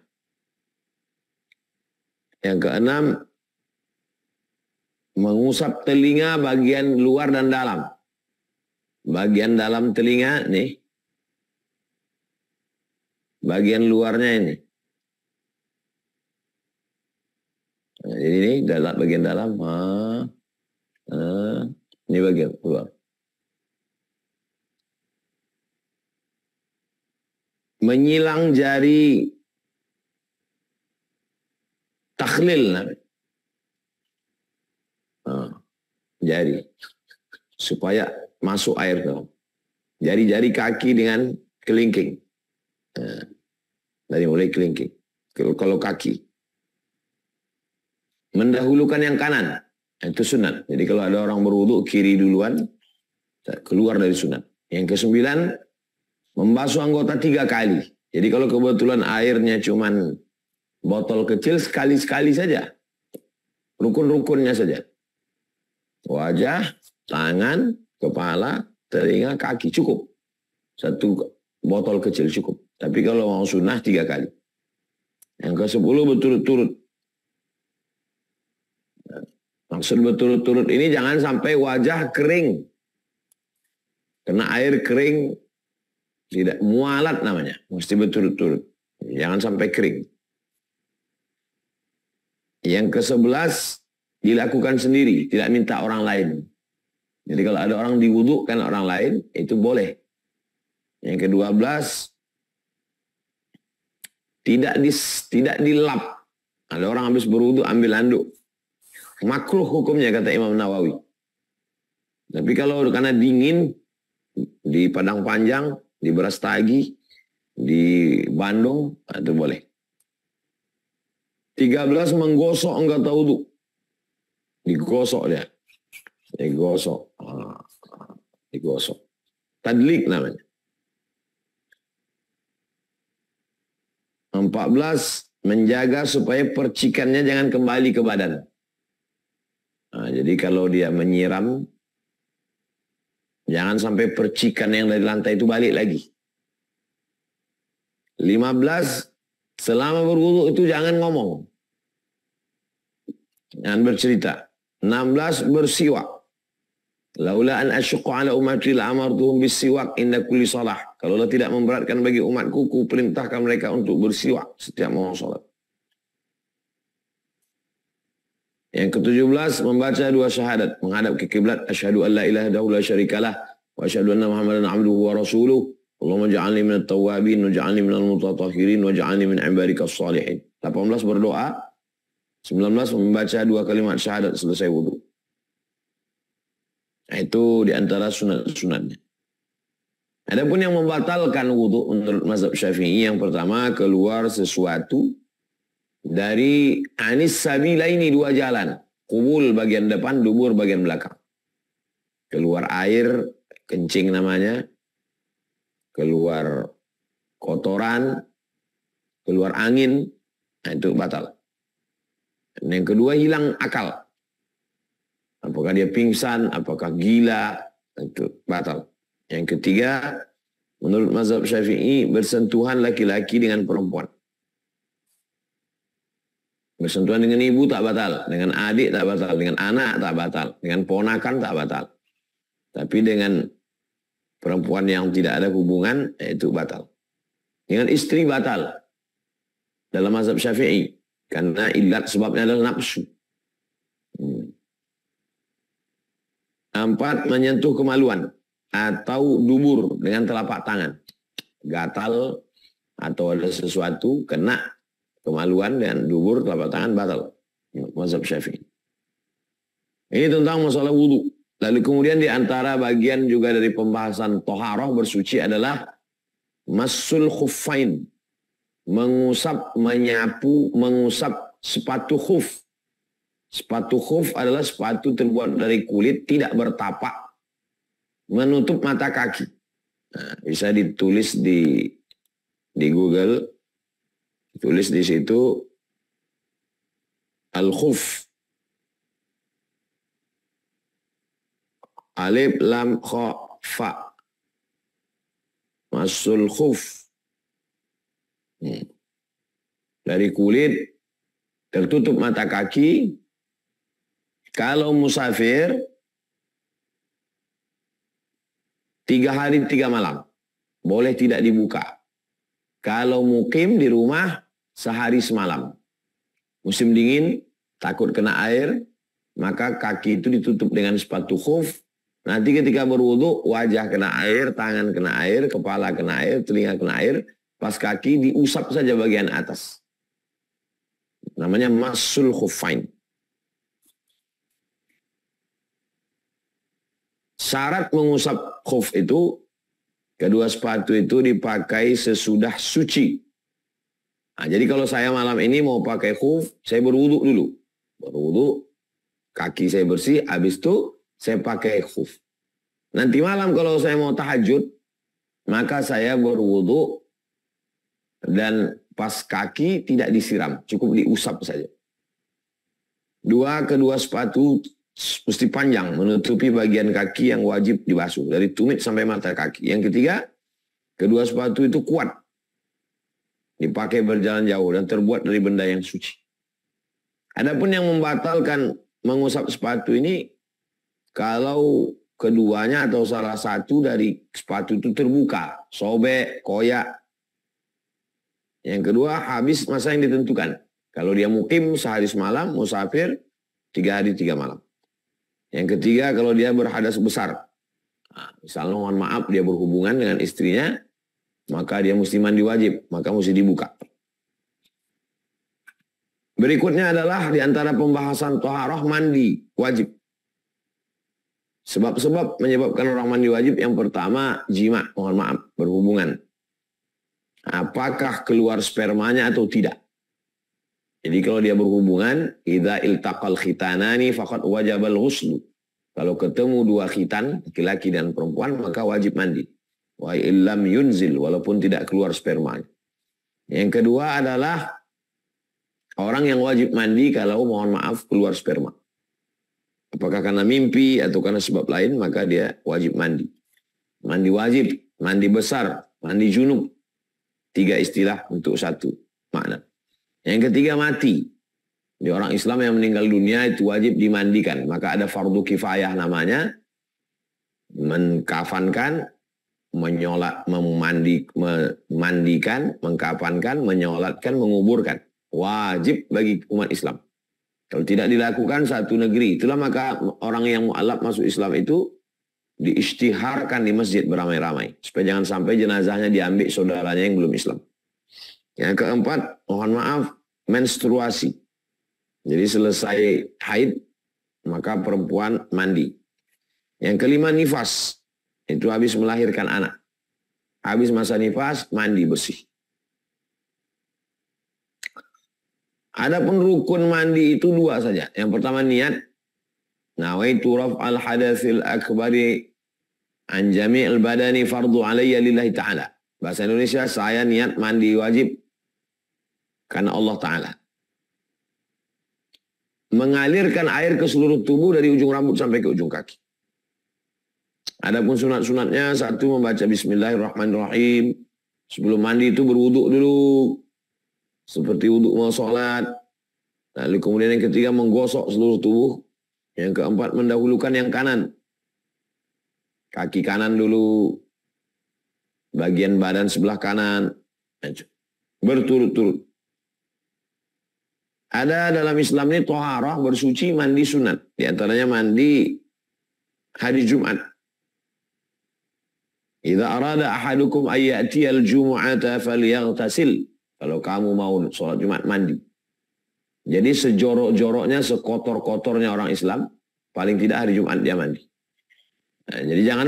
Yang keenam, mengusap telinga bagian luar dan dalam. Bagian dalam telinga, nih. Bagian luarnya ini. Nah, jadi ini bagian dalam. Ini bagian keluar. Menyilang jari takhlil namanya. Jari supaya masuk air dalam. Jari-jari kaki dengan kelingking. Dari mulai kelingking. Kalau kaki. Mendahulukan yang kanan. Itu sunat. Jadi kalau ada orang berwudu kiri duluan, keluar dari sunat. Yang ke-9, membasuh anggota 3 kali. Jadi kalau kebetulan airnya cuman botol kecil, sekali-sekali saja. Rukun-rukunnya saja. Wajah, tangan, kepala, telinga, kaki. Cukup. 1 botol kecil cukup. Tapi kalau mau sunnah 3 kali. Yang ke-10 berturut-turut. Maksud berturut-turut ini jangan sampai wajah kering. Kena air kering, tidak mualat namanya. Mesti berturut-turut. Jangan sampai kering. Yang ke-11 dilakukan sendiri, tidak minta orang lain. Jadi kalau ada orang diwudukkan orang lain, itu boleh. Yang ke-12 tidak dilap. Ada orang habis berwudu ambil handuk. Makruh hukumnya kata Imam Nawawi. Tapi kalau karena dingin di Padang Panjang, di Brastagi, di Bandung, itu boleh. 13 menggosok anggota wudu. Digosok dia. Digosok. Digosok. Tadlik namanya. 14 menjaga supaya percikannya jangan kembali ke badan. Jadi kalau dia menyiram, jangan sampai percikan yang dari lantai itu balik lagi. 15, selama berwudu itu jangan ngomong. Jangan bercerita. 16, bersiwak. Laula an asyqa ala ummati la amartuhum bisiwak inda kulli salah. Kalau Allah tidak memberatkan bagi umatku, ku perintahkan mereka untuk bersiwak setiap mau salat. Yang ke-17 membaca 2 syahadat, menghadap ke kiblat, asyhadu an la ilaha illallah la syarikalah wa asyhadu anna Muhammadan abduhu wa rasuluh. Allahumma ja'alni minat tawwabin wa ja'alni minal mutatahhirin wa ja'alni min ibadikas salihin. 18 berdoa, 19 membaca 2 kalimat syahadat selesai wudu. Nah, itu diantara sunat-sunatnya. Adapun yang membatalkan wudu menurut mazhab Syafi'i, yang pertama keluar sesuatu dari anis sabilaini, 2 jalan. Kubul bagian depan, dubur bagian belakang. Keluar air, kencing namanya. Keluar kotoran, keluar angin, nah itu batal. Dan yang kedua hilang akal. Apakah dia pingsan, apakah gila, itu batal. Yang ketiga, menurut mazhab Syafi'i, bersentuhan laki-laki dengan perempuan. Bersentuhan dengan ibu tak batal, dengan adik tak batal, dengan anak tak batal, dengan ponakan tak batal. Tapi dengan perempuan yang tidak ada hubungan, itu batal. Dengan istri batal. Dalam mazhab Syafi'i. Karena ilat sebabnya adalah nafsu. 4, menyentuh kemaluan atau dubur dengan telapak tangan. Gatal atau ada sesuatu kena kemaluan dan dubur telapak tangan batal. Mazhab Syafi'i. Ini tentang masalah wudu. Lalu kemudian di antara bagian juga dari pembahasan toharoh bersuci adalah masul khuffain. Mengusap, menyapu, mengusap sepatu khuf. Sepatu khuf adalah sepatu terbuat dari kulit, tidak bertapak, menutup mata kaki. Nah, bisa ditulis di Google, tulis di situ al-khuf. Alif lam kha fa. Masul khuf. Dari kulit, tertutup mata kaki. Kalau musafir 3 hari 3 malam boleh tidak dibuka. Kalau mukim di rumah sehari semalam. Musim dingin takut kena air, maka kaki itu ditutup dengan sepatu khuf Nanti ketika berwudu, wajah kena air, tangan kena air, kepala kena air, telinga kena air, pas kaki diusap saja bagian atas. Namanya masul khuffain. Syarat mengusap khuf itu, kedua sepatu itu dipakai sesudah suci. Nah, jadi kalau saya malam ini mau pakai khuf, saya berwudu dulu. Berwudu, kaki saya bersih, habis itu saya pakai khuf. Nanti malam kalau saya mau tahajud, maka saya berwudu dan pas kaki tidak disiram, cukup diusap saja. Kedua sepatu mesti panjang, menutupi bagian kaki yang wajib dibasuh, dari tumit sampai mata kaki. Yang ketiga, kedua sepatu itu kuat, dipakai berjalan jauh dan terbuat dari benda yang suci. Adapun yang membatalkan mengusap sepatu ini, kalau keduanya atau salah satu dari sepatu itu terbuka, sobek, koyak. Yang kedua, habis masa yang ditentukan. Kalau dia mukim sehari semalam, musafir 3 hari 3 malam. Yang ketiga, kalau dia berhadas besar. Nah, misalnya mohon maaf dia berhubungan dengan istrinya, maka dia mesti mandi wajib, maka mesti dibuka. Berikutnya adalah di antara pembahasan thaharah mandi wajib. Sebab-sebab menyebabkan orang mandi wajib, yang pertama jima, mohon maaf, berhubungan. Apakah keluar spermanya atau tidak? Jadi kalau dia berhubungan, idza iltaqal khitanani faqad wajabal ghuslu. Kalau ketemu 2 khitan, laki-laki dan perempuan, maka wajib mandi. Wa illam yunzil, walaupun tidak keluar spermanya. Yang kedua adalah orang yang wajib mandi kalau mohon maaf keluar sperma. Apakah karena mimpi atau karena sebab lain, maka dia wajib mandi. Mandi wajib, mandi besar, mandi junub. 3 istilah untuk 1 makna. Yang ketiga mati. Di orang Islam yang meninggal dunia itu wajib dimandikan. Maka ada fardu kifayah namanya. Mengkafankan, memandikan, mengkafankan, menyolatkan, menguburkan. Wajib bagi umat Islam. Kalau tidak dilakukan satu negeri, itulah maka orang yang mu'alaf masuk Islam itu diisytiharkan di masjid beramai-ramai. Supaya jangan sampai jenazahnya diambil saudaranya yang belum Islam. Yang keempat, mohon maaf, menstruasi. Jadi selesai haid, maka perempuan mandi. Yang kelima, nifas. Itu habis melahirkan anak. Habis masa nifas, mandi bersih. Adapun rukun mandi itu 2 saja. Yang pertama niat. Nawaitu raf'al hadatsil akbari an jami'il badani fardu alayya lillahi ta'ala. Bahasa Indonesia, saya niat mandi wajib karena Allah Ta'ala. Mengalirkan air ke seluruh tubuh dari ujung rambut sampai ke ujung kaki. Adapun sunat-sunatnya, 1 membaca Bismillahirrahmanirrahim. Sebelum mandi itu berwuduk dulu. Seperti wuduk mau sholat. Lalu kemudian yang ketiga menggosok seluruh tubuh. Yang keempat mendahulukan yang kanan. Kaki kanan dulu. Bagian badan sebelah kanan. Berturut-turut. Ada dalam Islam ini thaharah, bersuci, mandi sunat. Di antaranya mandi hari Jumat. Idza arada ahadukum ayyatiyal jumu'ata falyaghtasil. Kalau kamu mau sholat Jumat, mandi. Jadi sejorok-joroknya, sekotor-kotornya orang Islam, paling tidak hari Jumat dia mandi. Nah, jadi jangan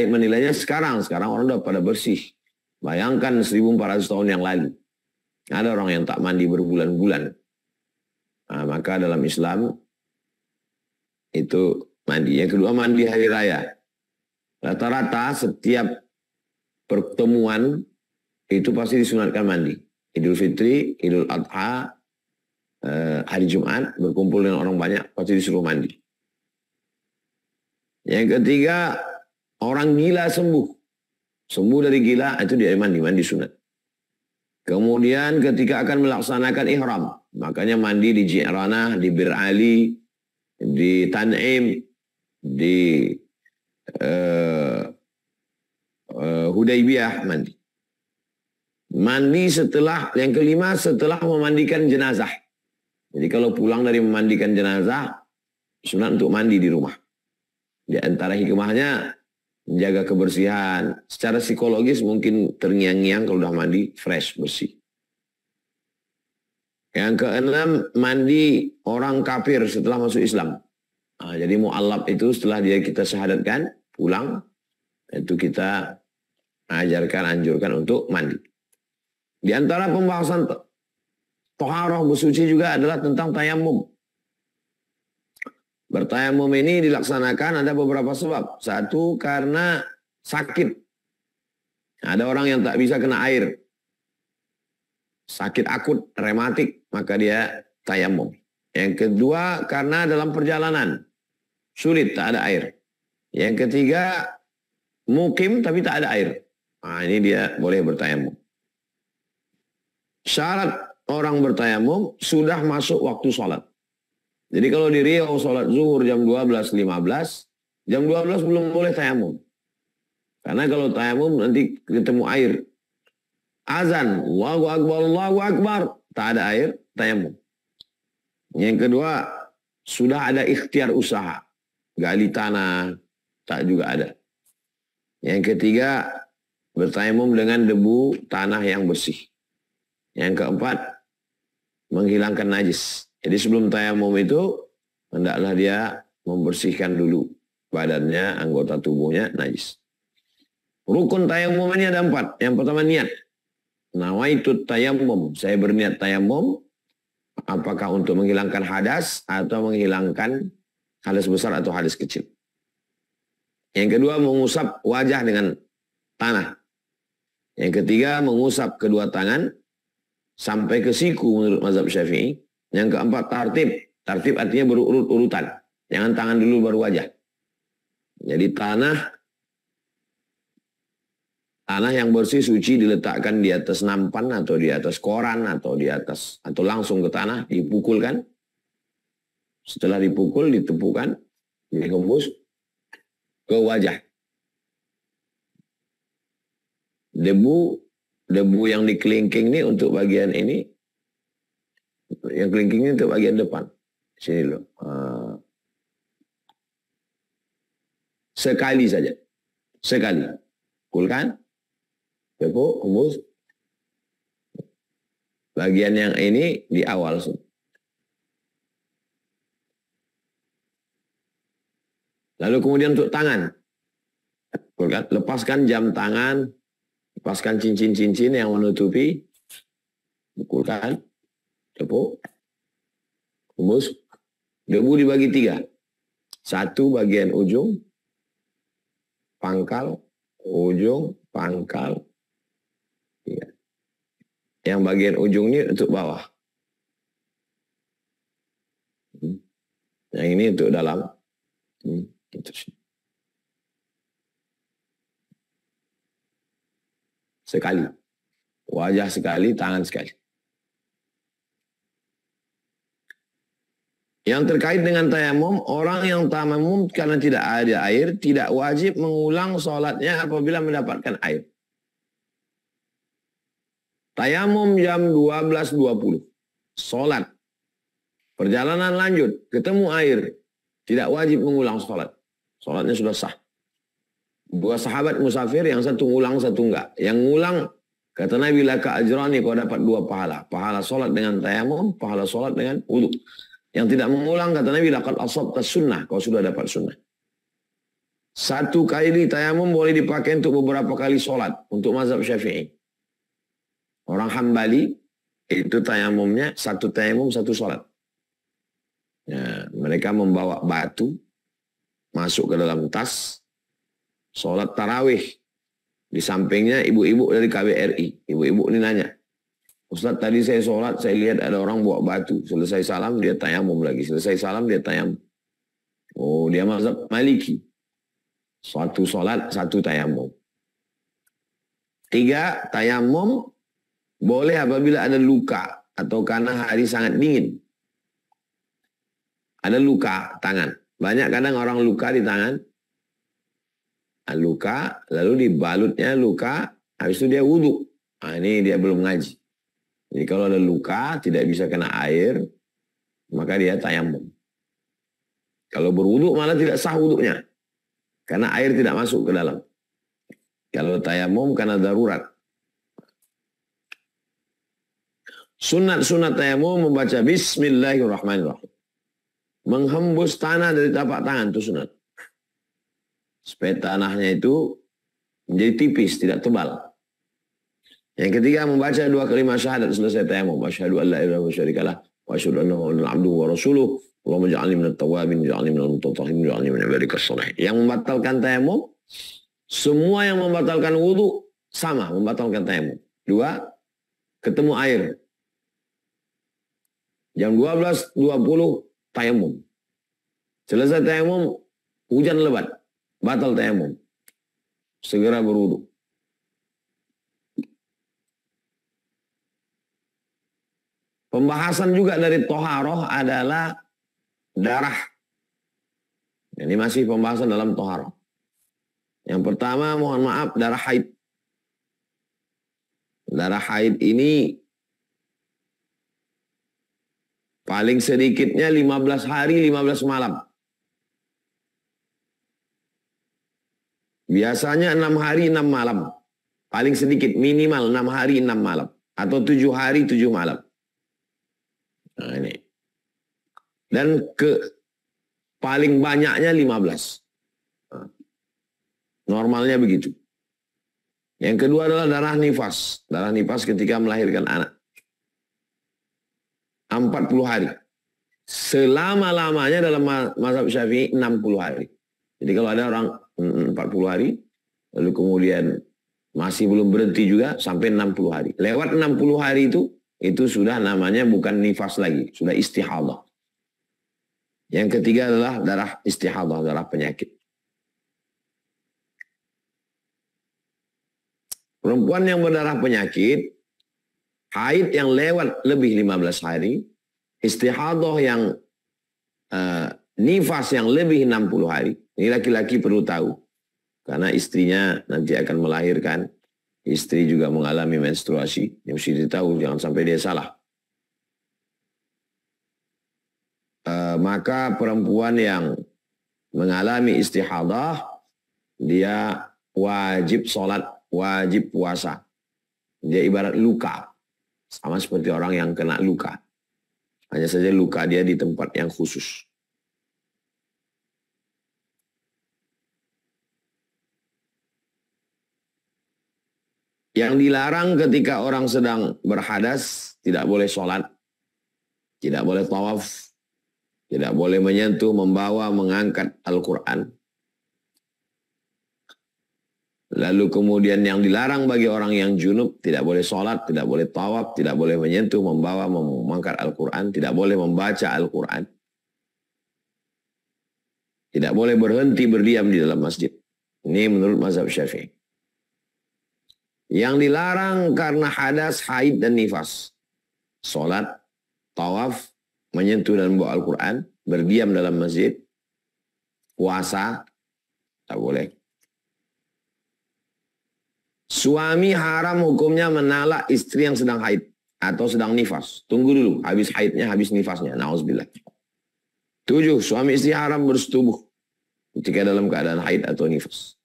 menilainya sekarang. Sekarang orang udah pada bersih. Bayangkan 1400 tahun yang lalu. Ada orang yang tak mandi berbulan-bulan. Nah, maka dalam Islam itu mandi. Yang kedua, mandi hari raya. Rata-rata setiap pertemuan itu pasti disunatkan mandi. Idul Fitri, Idul Adha, hari Jumat, berkumpul dengan orang banyak, pasti disuruh mandi. Yang ketiga, orang gila sembuh. Sembuh dari gila, itu dia mandi sunat. Kemudian ketika akan melaksanakan ihram, makanya mandi di Ji'ranah, di Bir Ali, di Tan'im, di Hudaybiyah mandi. Mandi setelah, yang kelima setelah memandikan jenazah. Jadi kalau pulang dari memandikan jenazah, sunat untuk mandi di rumah. Di antara hikmahnya menjaga kebersihan. Secara psikologis mungkin terngiang-ngiang kalau udah mandi fresh, bersih. Yang keenam, mandi orang kafir setelah masuk Islam. Nah, jadi mu'allab itu setelah kita syahadatkan, pulang, itu kita anjurkan untuk mandi. Di antara pembahasan toharoh bersuci juga adalah tentang tayamum. Bertayamum ini dilaksanakan ada beberapa sebab. Satu, karena sakit. Ada orang yang tak bisa kena air. Sakit akut, rematik, maka dia tayamum. Yang kedua, karena dalam perjalanan. Sulit, tak ada air. Yang ketiga, mukim tapi tak ada air. Nah, ini dia boleh bertayamum. Syarat orang bertayamum sudah masuk waktu sholat. Jadi kalau di Riau sholat zuhur jam 12.15, jam 12 belum boleh tayamum. Karena kalau tayamum nanti ketemu air. Azan, Allahu Akbar, Allahu Akbar. Tak ada air, tayamum. Yang kedua, sudah ada ikhtiar usaha. Gali tanah, tak juga ada. Yang ketiga, bertayamum dengan debu tanah yang bersih. Yang keempat, menghilangkan najis. Jadi sebelum tayamum itu, hendaklah dia membersihkan dulu badannya, anggota tubuhnya, najis. Rukun tayamum ini ada 4. Yang pertama niat. Nawaitut tayamum. Saya berniat tayamum. Apakah untuk menghilangkan hadas atau menghilangkan hadas besar atau hadas kecil. Yang kedua, mengusap wajah dengan tanah. Yang ketiga, mengusap kedua tangan sampai ke siku menurut mazhab Syafi'i. Yang keempat, tartib. Tartib artinya berurut-urutan. Jangan tangan dulu baru wajah. Jadi tanah yang bersih suci diletakkan di atas nampan atau di atas koran atau di atas atau langsung ke tanah, dipukulkan. Setelah dipukul, ditepukan, dihembus ke wajah. Debu yang dikelingking ini untuk bagian ini, yang kelingking ini untuk bagian depan. Sini loh. Sekali saja. Sekali. Pukulkan. Tepuk, hembus. Bagian yang ini di awal. Lalu kemudian untuk tangan. Lepaskan jam tangan. Lepaskan cincin-cincin yang menutupi. Pukulkan. Tepuk. Hembus. Debu dibagi 3. 1 bagian ujung. Pangkal. Ujung. Pangkal. Ya. Yang bagian ujung ini untuk bawah. Yang ini untuk dalam. Sekali. Wajah sekali, tangan sekali. Yang terkait dengan tayamum, orang yang tayamum karena tidak ada air, tidak wajib mengulang sholatnya apabila mendapatkan air. Tayamum jam 12.20. Sholat. Perjalanan lanjut. Ketemu air. Tidak wajib mengulang sholat. Sholatnya sudah sah. 2 sahabat musafir, yang satu ngulang, satu enggak. Yang ngulang, kata Nabi, laka ajrani, kau dapat 2 pahala. Pahala sholat dengan tayamum, pahala sholat dengan wudhu. Yang tidak mengulang, kata Nabi, laqad asabta sunnah, kau sudah dapat sunnah. 1 kali tayamum boleh dipakai untuk beberapa kali sholat. Untuk mazhab Syafi'i. Orang Hambali itu tayamumnya 1 tayamum 1 sholat. Ya, mereka membawa batu masuk ke dalam tas, sholat tarawih. Di sampingnya ibu-ibu dari KBRI. Ibu-ibu ini nanya, Ustaz tadi saya sholat, saya lihat ada orang bawa batu. Selesai salam dia tayamum lagi. Selesai salam dia tayamum. Oh, dia mazhab Maliki. 1 sholat 1 tayamum. 3, tayamum boleh apabila ada luka atau karena hari sangat dingin. Ada luka tangan. Banyak kadang orang luka di tangan. Luka, lalu dibalutnya luka, habis itu dia wudhu. Nah, ini dia belum ngaji. Jadi kalau ada luka, tidak bisa kena air, maka dia tayamum. Kalau berwudhu malah tidak sah wudhunya. karena air tidak masuk ke dalam. Kalau tayamum karena darurat. Sunat tayamum membaca Bismillahirrahmanirrahim. Menghembus tanah dari tapak tangan itu sunat. Supaya tanahnya itu menjadi tipis, tidak tebal. Yang ketiga membaca 2 kalimat syahadat selesai tayamum. Asyhadu an la ilaha illallah wa syarikalah wa asyhadu anna Muhammadan abduhu wa rasuluh. Allahumma ja'alni minat tawabin, ja'alni minal mutatahhirin, ja'alni min ibadikas shalihin. Yang membatalkan tayamum, semua yang membatalkan wudu sama membatalkan tayamum. 2, ketemu air. Jam 12.20 tayamum. Selesai tayamum, hujan lebat, batal tayamum. Segera berwudu. Pembahasan juga dari toharoh adalah darah. Ini masih pembahasan dalam toharoh. Yang pertama, mohon maaf, darah haid. Darah haid ini paling sedikitnya 15 hari, 15 malam. Biasanya 6 hari, 6 malam. Paling sedikit, minimal 6 hari, 6 malam. Atau 7 hari, 7 malam. Nah ini. Dan paling banyaknya 15. Nah, normalnya begitu. Yang kedua adalah darah nifas. Darah nifas ketika melahirkan anak. 40 hari. Selama-lamanya dalam mazhab Syafi'i 60 hari. Jadi kalau ada orang 40 hari, lalu kemudian masih belum berhenti juga sampai 60 hari. Lewat 60 hari itu sudah namanya bukan nifas lagi, sudah istihadah. Yang ketiga adalah darah istihadah, darah penyakit. Perempuan yang berdarah penyakit, haid yang lewat lebih 15 hari, istihadah yang nifas yang lebih 60 hari. Ini laki-laki perlu tahu. Karena istrinya nanti akan melahirkan. Istri juga mengalami menstruasi. Yang mesti ditahu, jangan sampai dia salah. Maka perempuan yang mengalami istihadah, dia wajib sholat, wajib puasa. Dia ibarat luka. Sama seperti orang yang kena luka. Hanya saja luka dia di tempat yang khusus. Yang dilarang ketika orang sedang berhadas, tidak boleh sholat, tidak boleh tawaf, tidak boleh menyentuh, membawa, mengangkat Al-Quran. Lalu kemudian yang dilarang bagi orang yang junub, tidak boleh sholat, tidak boleh tawaf, tidak boleh menyentuh, membawa, mengangkat Al-Quran, tidak boleh membaca Al-Quran. Tidak boleh berhenti berdiam di dalam masjid. Ini menurut mazhab Syafi'i. Yang dilarang karena hadas, haid, dan nifas. Sholat, tawaf, menyentuh dan membawa Al-Quran, berdiam dalam masjid, puasa, tak boleh. Suami haram hukumnya menalak istri yang sedang haid atau sedang nifas. Tunggu dulu, habis haidnya, habis nifasnya. Na'udzubillah. 7. Suami istri haram bersetubuh ketika dalam keadaan haid atau nifas.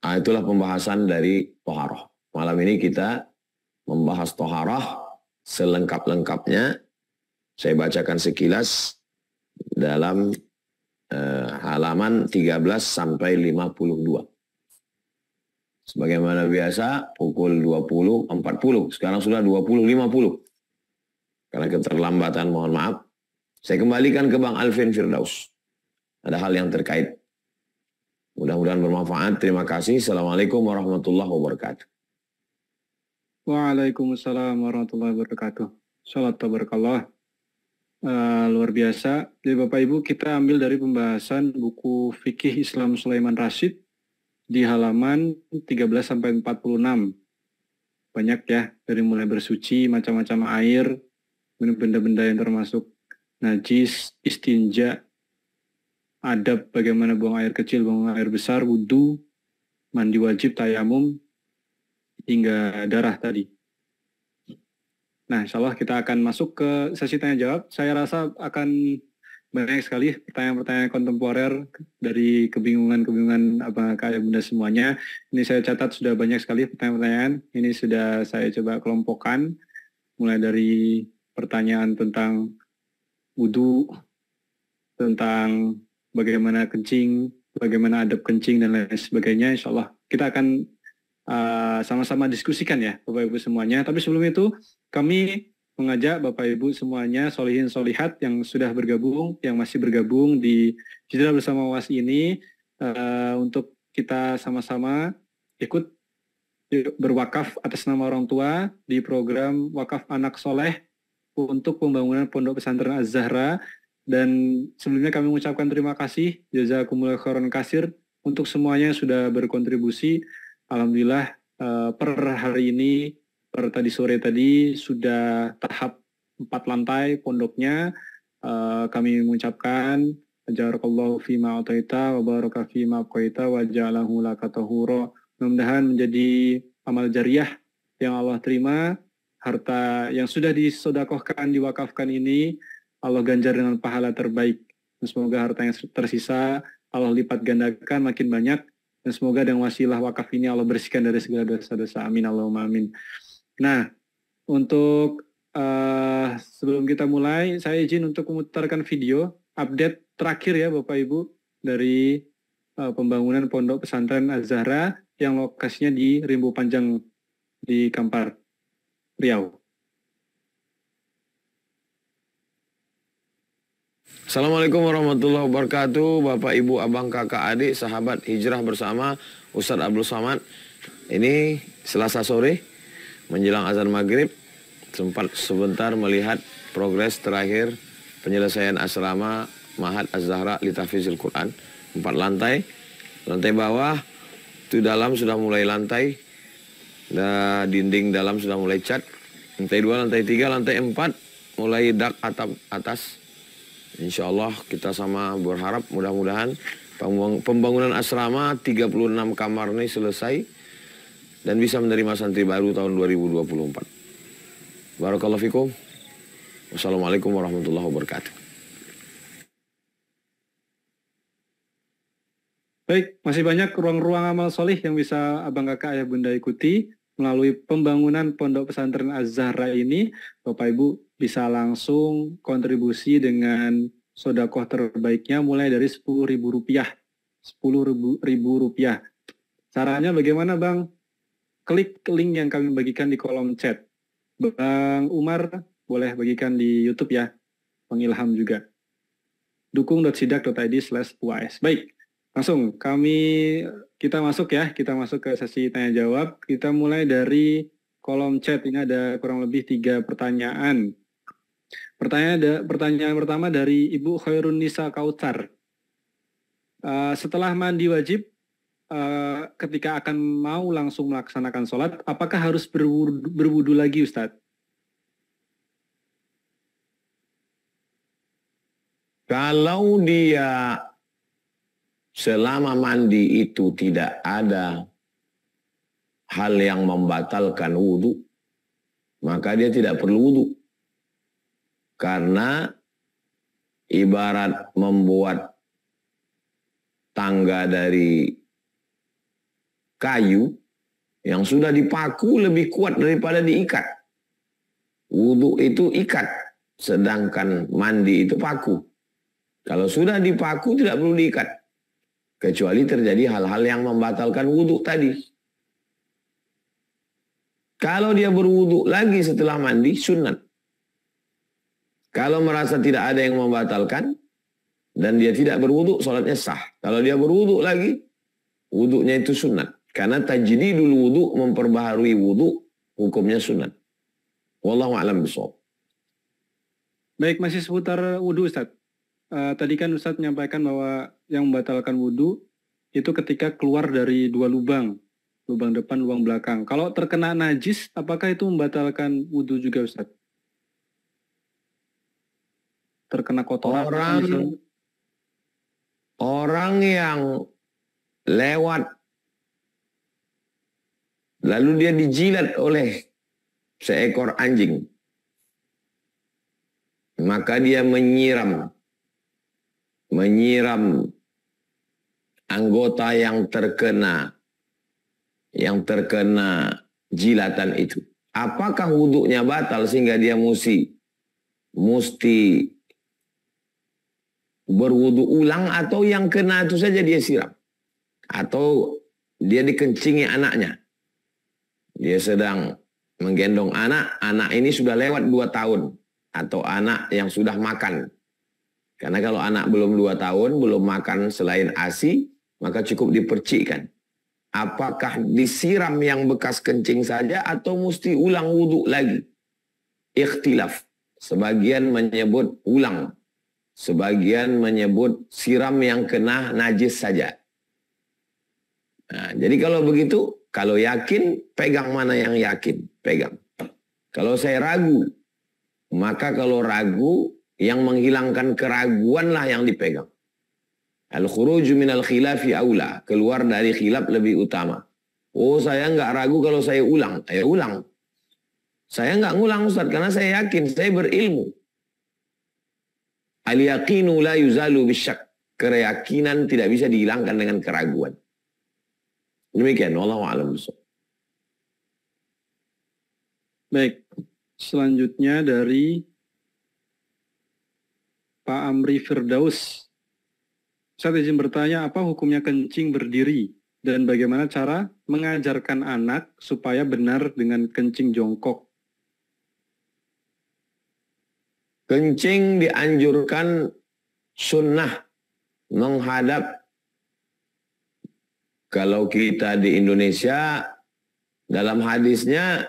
Nah, itulah pembahasan dari toharoh. Malam ini kita membahas toharoh selengkap-lengkapnya. Saya bacakan sekilas dalam halaman 13 sampai 52. Sebagaimana biasa, pukul 20.40. Sekarang sudah 20.50. Karena keterlambatan, mohon maaf. Saya kembalikan ke Bang Alvin Firdaus. Ada hal yang terkait. Mudah-mudahan bermanfaat. Terima kasih. Assalamualaikum warahmatullahi wabarakatuh. Waalaikumsalam warahmatullahi wabarakatuh. Salat tabarakallah. Luar biasa. Jadi Bapak Ibu, kita ambil dari pembahasan buku Fikih Islam Sulaiman Rasyid di halaman 13 sampai 46. Banyak ya, dari mulai bersuci, macam-macam air, benda-benda yang termasuk najis, istinja, adab bagaimana buang air kecil, buang air besar, wudhu, mandi wajib, tayamum, hingga darah tadi. Nah, insya Allah kita akan masuk ke sesi tanya jawab. Saya rasa akan banyak sekali pertanyaan-pertanyaan kontemporer dari kebingungan-kebingungan apa kayak bunda semuanya. Ini saya catat sudah banyak sekali pertanyaan-pertanyaan. Ini sudah saya coba kelompokkan, mulai dari pertanyaan tentang wudhu, tentang bagaimana kencing, bagaimana adab kencing dan lain sebagainya. Insya Allah kita akan sama-sama diskusikan ya Bapak Ibu semuanya. Tapi sebelum itu kami mengajak Bapak Ibu semuanya, solihin solihat yang sudah bergabung, yang masih bergabung di Hijrah Bersama UAS ini untuk kita sama-sama ikut berwakaf atas nama orang tua di program Wakaf Anak Soleh untuk pembangunan Pondok Pesantren Az-Zahra. Dan sebelumnya kami mengucapkan terima kasih jazakumullah khairan kasir untuk semuanya yang sudah berkontribusi. Alhamdulillah per hari ini, per tadi sore tadi sudah tahap 4 lantai pondoknya. Kami mengucapkan jarakallahu fima ataita wa baraka fima abqaita wa ja'alahu laka tahura. Mudah-mudahan menjadi amal jariah yang Allah terima. Harta yang sudah disodakohkan, diwakafkan ini Allah ganjar dengan pahala terbaik. Dan semoga harta yang tersisa Allah lipat gandakan makin banyak. Dan semoga dengan wasilah wakaf ini Allah bersihkan dari segala dosa-dosa. Amin Allahumma amin. Nah, untuk sebelum kita mulai, saya izin untuk memutarkan video update terakhir ya Bapak Ibu dari pembangunan Pondok Pesantren Az-Zahra yang lokasinya di Rimbo Panjang di Kampar, Riau. Assalamualaikum warahmatullahi wabarakatuh, Bapak, Ibu, Abang, Kakak, Adik, sahabat Hijrah Bersama Ustadz Abdul Somad. Ini Selasa sore menjelang azan maghrib, sempat sebentar melihat progres terakhir penyelesaian asrama Ma'had Az-Zahra li Tahfizil Quran. 4 lantai, lantai bawah itu dalam sudah mulai lantai, dinding dalam sudah mulai cat, lantai 2, lantai 3, lantai 4 mulai dak atap atas. Insya Allah kita sama berharap mudah-mudahan pembangunan asrama 36 kamar ini selesai dan bisa menerima santri baru tahun 2024. Barakallahu fikum. Wassalamualaikum warahmatullahi wabarakatuh. Baik, masih banyak ruang-ruang amal solih yang bisa Abang Kakak Ayah Bunda ikuti melalui pembangunan Pondok Pesantren Az-Zahra ini. Bapak Ibu bisa langsung kontribusi dengan sodakoh terbaiknya mulai dari Rp10.000. Rp10.000. Caranya bagaimana Bang? Klik link yang kami bagikan di kolom chat. Bang Umar boleh bagikan di YouTube ya. Bang Ilham juga. dukung.sidak.id/UAS. Baik, langsung kita masuk ke sesi tanya jawab. Kita mulai dari kolom chat. Ini ada kurang lebih 3 pertanyaan. Pertanyaan pertama dari Ibu Khairun Nisa Kautsar. Setelah mandi wajib, ketika akan mau langsung melaksanakan sholat, apakah harus berwudu lagi Ustadz? Kalau dia selama mandi itu tidak ada hal yang membatalkan wudhu, maka dia tidak perlu wudhu. Karena ibarat membuat tangga dari kayu yang sudah dipaku lebih kuat daripada diikat. Wudhu itu ikat, sedangkan mandi itu paku. Kalau sudah dipaku tidak perlu diikat. Kecuali terjadi hal-hal yang membatalkan wudhu tadi. Kalau dia berwudhu lagi setelah mandi, sunat. Kalau merasa tidak ada yang membatalkan, dan dia tidak berwudhu, sholatnya sah. Kalau dia berwudhu lagi, wudhunya itu sunat. Karena tajdidul wudhu, memperbaharui wudhu, hukumnya sunat. Wallahu a'lam bishawab. Baik, masih seputar wudhu Ustadz. Tadi kan Ustadz menyampaikan bahwa yang membatalkan wudhu itu ketika keluar dari 2 lubang. Lubang depan, lubang belakang. Kalau terkena najis, apakah itu membatalkan wudhu juga Ustadz? Terkena kotoran. Orang yang lewat lalu dia dijilat oleh seekor anjing maka dia menyiram anggota yang terkena jilatan itu. Apakah wuduknya batal sehingga dia mesti berwudu ulang, atau yang kena itu saja dia siram? Atau dia dikencingi anaknya. Dia sedang menggendong anak ini sudah lewat 2 tahun. Atau anak yang sudah makan. Karena kalau anak belum 2 tahun, belum makan selain ASI, maka cukup dipercikkan. Apakah disiram yang bekas kencing saja atau mesti ulang wudhu lagi? Ikhtilaf. Sebagian menyebut ulang. Sebagian menyebut siram yang kena najis saja. Nah, jadi kalau begitu, kalau yakin, pegang mana yang yakin. Pegang. Kalau saya ragu, maka kalau ragu, yang menghilangkan keraguanlah yang dipegang. Al-khuruju minal khilafi aula. Keluar dari khilaf lebih utama. Oh, saya nggak ragu kalau saya ulang. Ayo ulang. Saya nggak ngulang, Ustaz, karena saya yakin, saya berilmu. Al-yaqinu la yuzalu bisyak. Keyakinan tidak bisa dihilangkan dengan keraguan. Demikian. Wallahu a'lam bishawab. Baik. Selanjutnya dari Pak Amri Firdaus. Saya izin bertanya, apa hukumnya kencing berdiri? Dan bagaimana cara mengajarkan anak supaya benar dengan kencing jongkok? Kencing dianjurkan sunnah menghadap. Kalau kita di Indonesia, dalam hadisnya,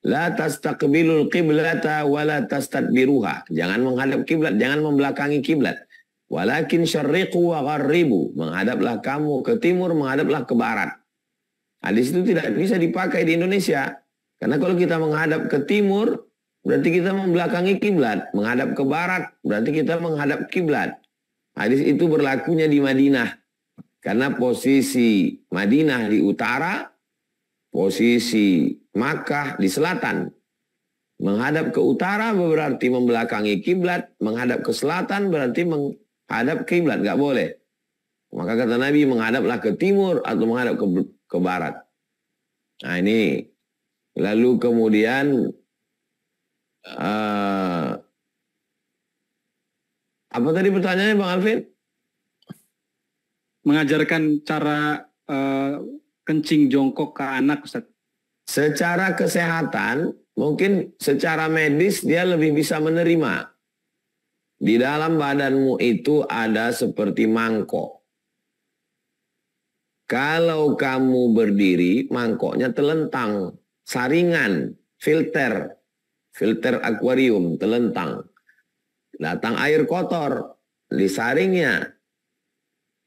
la tastaqbilul qiblata wa la tastadbiruha. Jangan menghadap kiblat, jangan membelakangi kiblat. Walakin syarriqu wa gharribu. Menghadaplah kamu ke timur, menghadaplah ke barat. Hadis itu tidak bisa dipakai di Indonesia. Karena kalau kita menghadap ke timur, berarti kita membelakangi kiblat. Menghadap ke barat, berarti kita menghadap kiblat. Hadis itu berlakunya di Madinah. Karena posisi Madinah di utara, posisi Makkah di selatan. Menghadap ke utara berarti membelakangi kiblat, menghadap ke selatan berarti menghadap kiblat, nggak boleh. Maka kata Nabi, menghadaplah ke timur atau menghadap ke barat. Nah ini, lalu kemudian apa tadi pertanyaannya Bang Alvin? Mengajarkan cara kencing jongkok ke anak, Ustaz. Secara kesehatan, mungkin secara medis dia lebih bisa menerima. Di dalam badanmu itu ada seperti mangkok. Kalau kamu berdiri, mangkoknya telentang. Saringan, filter akuarium, telentang. Datang air kotor, disaringnya.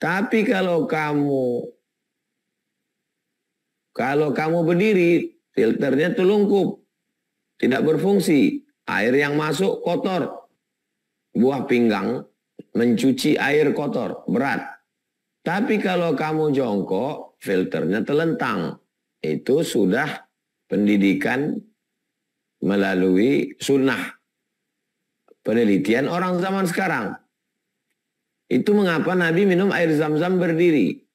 Tapi kalau kamu berdiri, filternya telungkup, tidak berfungsi. Air yang masuk kotor. Buah pinggang mencuci air kotor, berat. Tapi kalau kamu jongkok, filternya telentang. Itu sudah pendidikan melalui sunnah. Penelitian orang zaman sekarang. Itu mengapa Nabi minum air zam-zam berdiri.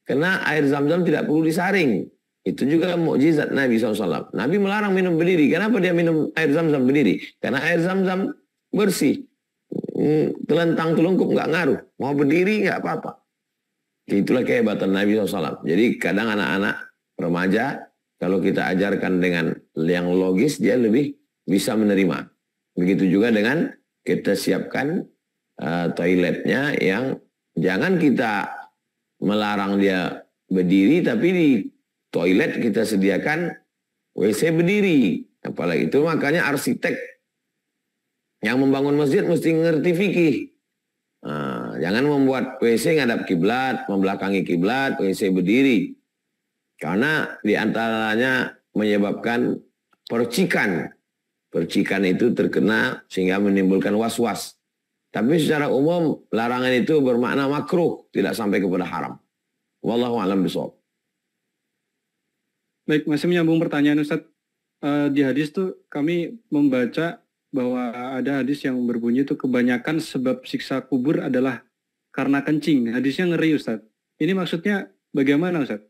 Karena air zam-zam tidak perlu disaring. Itu juga mukjizat Nabi SAW. Nabi melarang minum berdiri. Kenapa dia minum air zam-zam berdiri? Karena air zam-zam bersih. Telentang telungkup nggak ngaruh. Mau berdiri nggak apa-apa. Itulah kehebatan Nabi SAW. Jadi kadang anak-anak remaja, kalau kita ajarkan dengan yang logis, dia lebih bisa menerima. Begitu juga dengan kita siapkan toiletnya yang jangan kita melarang dia berdiri, tapi di toilet kita sediakan WC berdiri. Apalagi itu makanya arsitek yang membangun masjid mesti ngerti fikih. Jangan membuat WC ngadap kiblat, membelakangi kiblat, WC berdiri. Karena diantaranya menyebabkan percikan. Percikan itu terkena sehingga menimbulkan was-was. Tapi secara umum larangan itu bermakna makruh, tidak sampai kepada haram. Wallahu a'lam bishawab. Baik, masih menyambung pertanyaan Ustaz. Di hadis tuh kami membaca bahwa ada hadis yang berbunyi itu kebanyakan sebab siksa kubur adalah karena kencing. Hadisnya ngeri Ustaz. Ini maksudnya bagaimana Ustaz?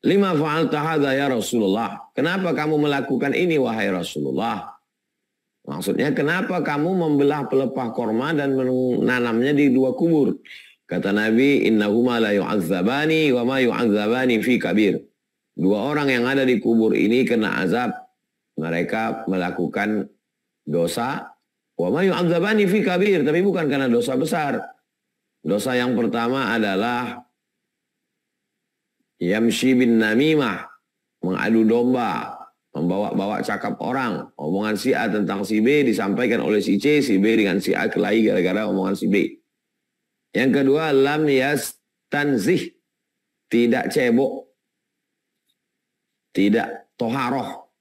Lima fa'alta hadza ya Rasulullah. Kenapa kamu melakukan ini wahai Rasulullah? Maksudnya kenapa kamu membelah pelepah korma dan menanamnya di dua kubur? Kata Nabi, innahuma la yu'azzabani wa ma yu'azzabani fi kabir. Dua orang yang ada di kubur ini kena azab. Mereka melakukan dosa. Wa ma yu'azzabani fi kabir. Tapi bukan karena dosa besar. Dosa yang pertama adalah yamshi bin namimah. Mengadu domba. Membawa-bawa cakap orang. Omongan si A tentang si B disampaikan oleh si C. Si B dengan si A kelahi gara-gara omongan si B. Yang kedua, lam yastanzih. Tidak cebok. Tidak toharoh.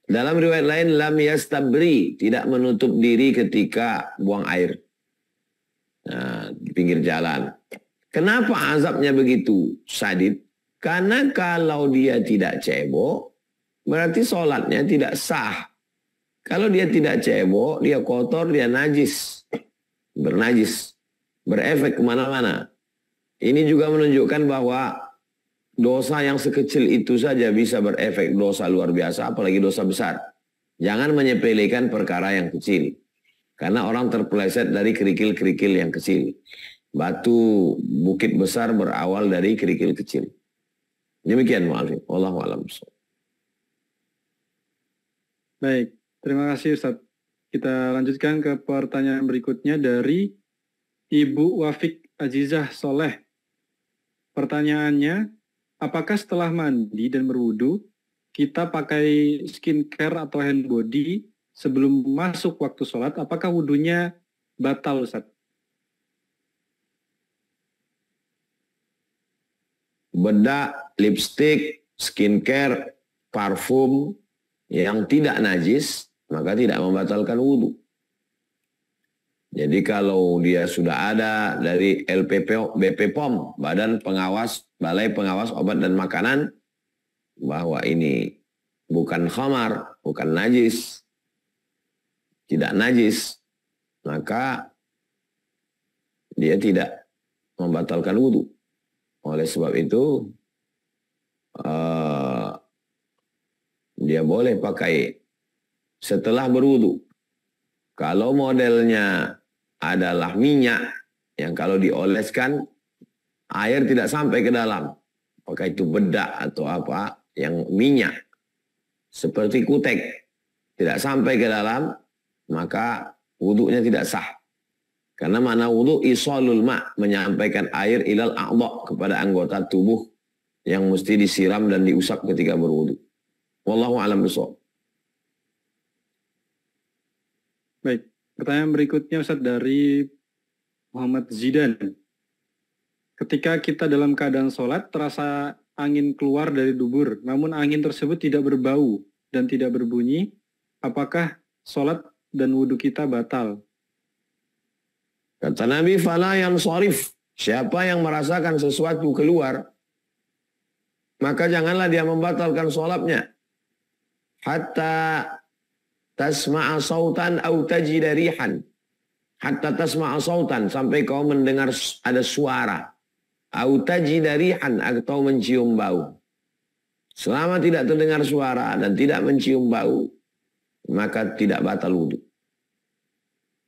Dalam riwayat lain, lam yastabri. Tidak menutup diri ketika buang air. Nah, di pinggir jalan. Kenapa azabnya begitu sadid? Karena kalau dia tidak cebok, berarti sholatnya tidak sah. Kalau dia tidak cebok, dia kotor, dia najis. Bernajis. Berefek kemana-mana. Ini juga menunjukkan bahwa dosa yang sekecil itu saja bisa berefek dosa luar biasa, apalagi dosa besar. Jangan menyepelekan perkara yang kecil. Karena orang terpeleset dari kerikil-kerikil yang kecil. Batu bukit besar berawal dari kerikil kecil. Demikian maaf. Wallahu a'lam. Baik, terima kasih Ustaz. Kita lanjutkan ke pertanyaan berikutnya dari Ibu Wafik Azizah Soleh. Pertanyaannya, apakah setelah mandi dan berwudu, kita pakai skincare atau hand body sebelum masuk waktu sholat, apakah wudunya batal Ustaz? Bedak, lipstick, skincare, parfum yang tidak najis, maka tidak membatalkan wudu. Jadi kalau dia sudah ada dari BPOM, Badan Pengawas, Balai Pengawas Obat dan Makanan, bahwa ini bukan khamar, bukan najis, tidak najis, maka dia tidak membatalkan wudu. Oleh sebab itu, dia boleh pakai setelah berwudu. Kalau modelnya adalah minyak yang kalau dioleskan air tidak sampai ke dalam, apakah itu bedak atau apa yang minyak seperti kutek tidak sampai ke dalam, maka wudunya tidak sah. Karena makna wudu isalul ma', menyampaikan air ilal a'dha, kepada anggota tubuh yang mesti disiram dan diusap ketika berwudu. Wallahu a'lam bishawab. Baik, pertanyaan berikutnya Ustaz dari Muhammad Zidan. Ketika kita dalam keadaan sholat, terasa angin keluar dari dubur, namun angin tersebut tidak berbau dan tidak berbunyi, apakah sholat dan wudhu kita batal? Kata Nabi, fala yansharif. Siapa yang merasakan sesuatu keluar, maka janganlah dia membatalkan sholatnya. Hatta tasma'a sautan au tajida rihan. Hatta tasma'a sautan, sampai kau mendengar ada suara. Au tajida rihan, atau mencium bau. Selama tidak terdengar suara dan tidak mencium bau, maka tidak batal wudu.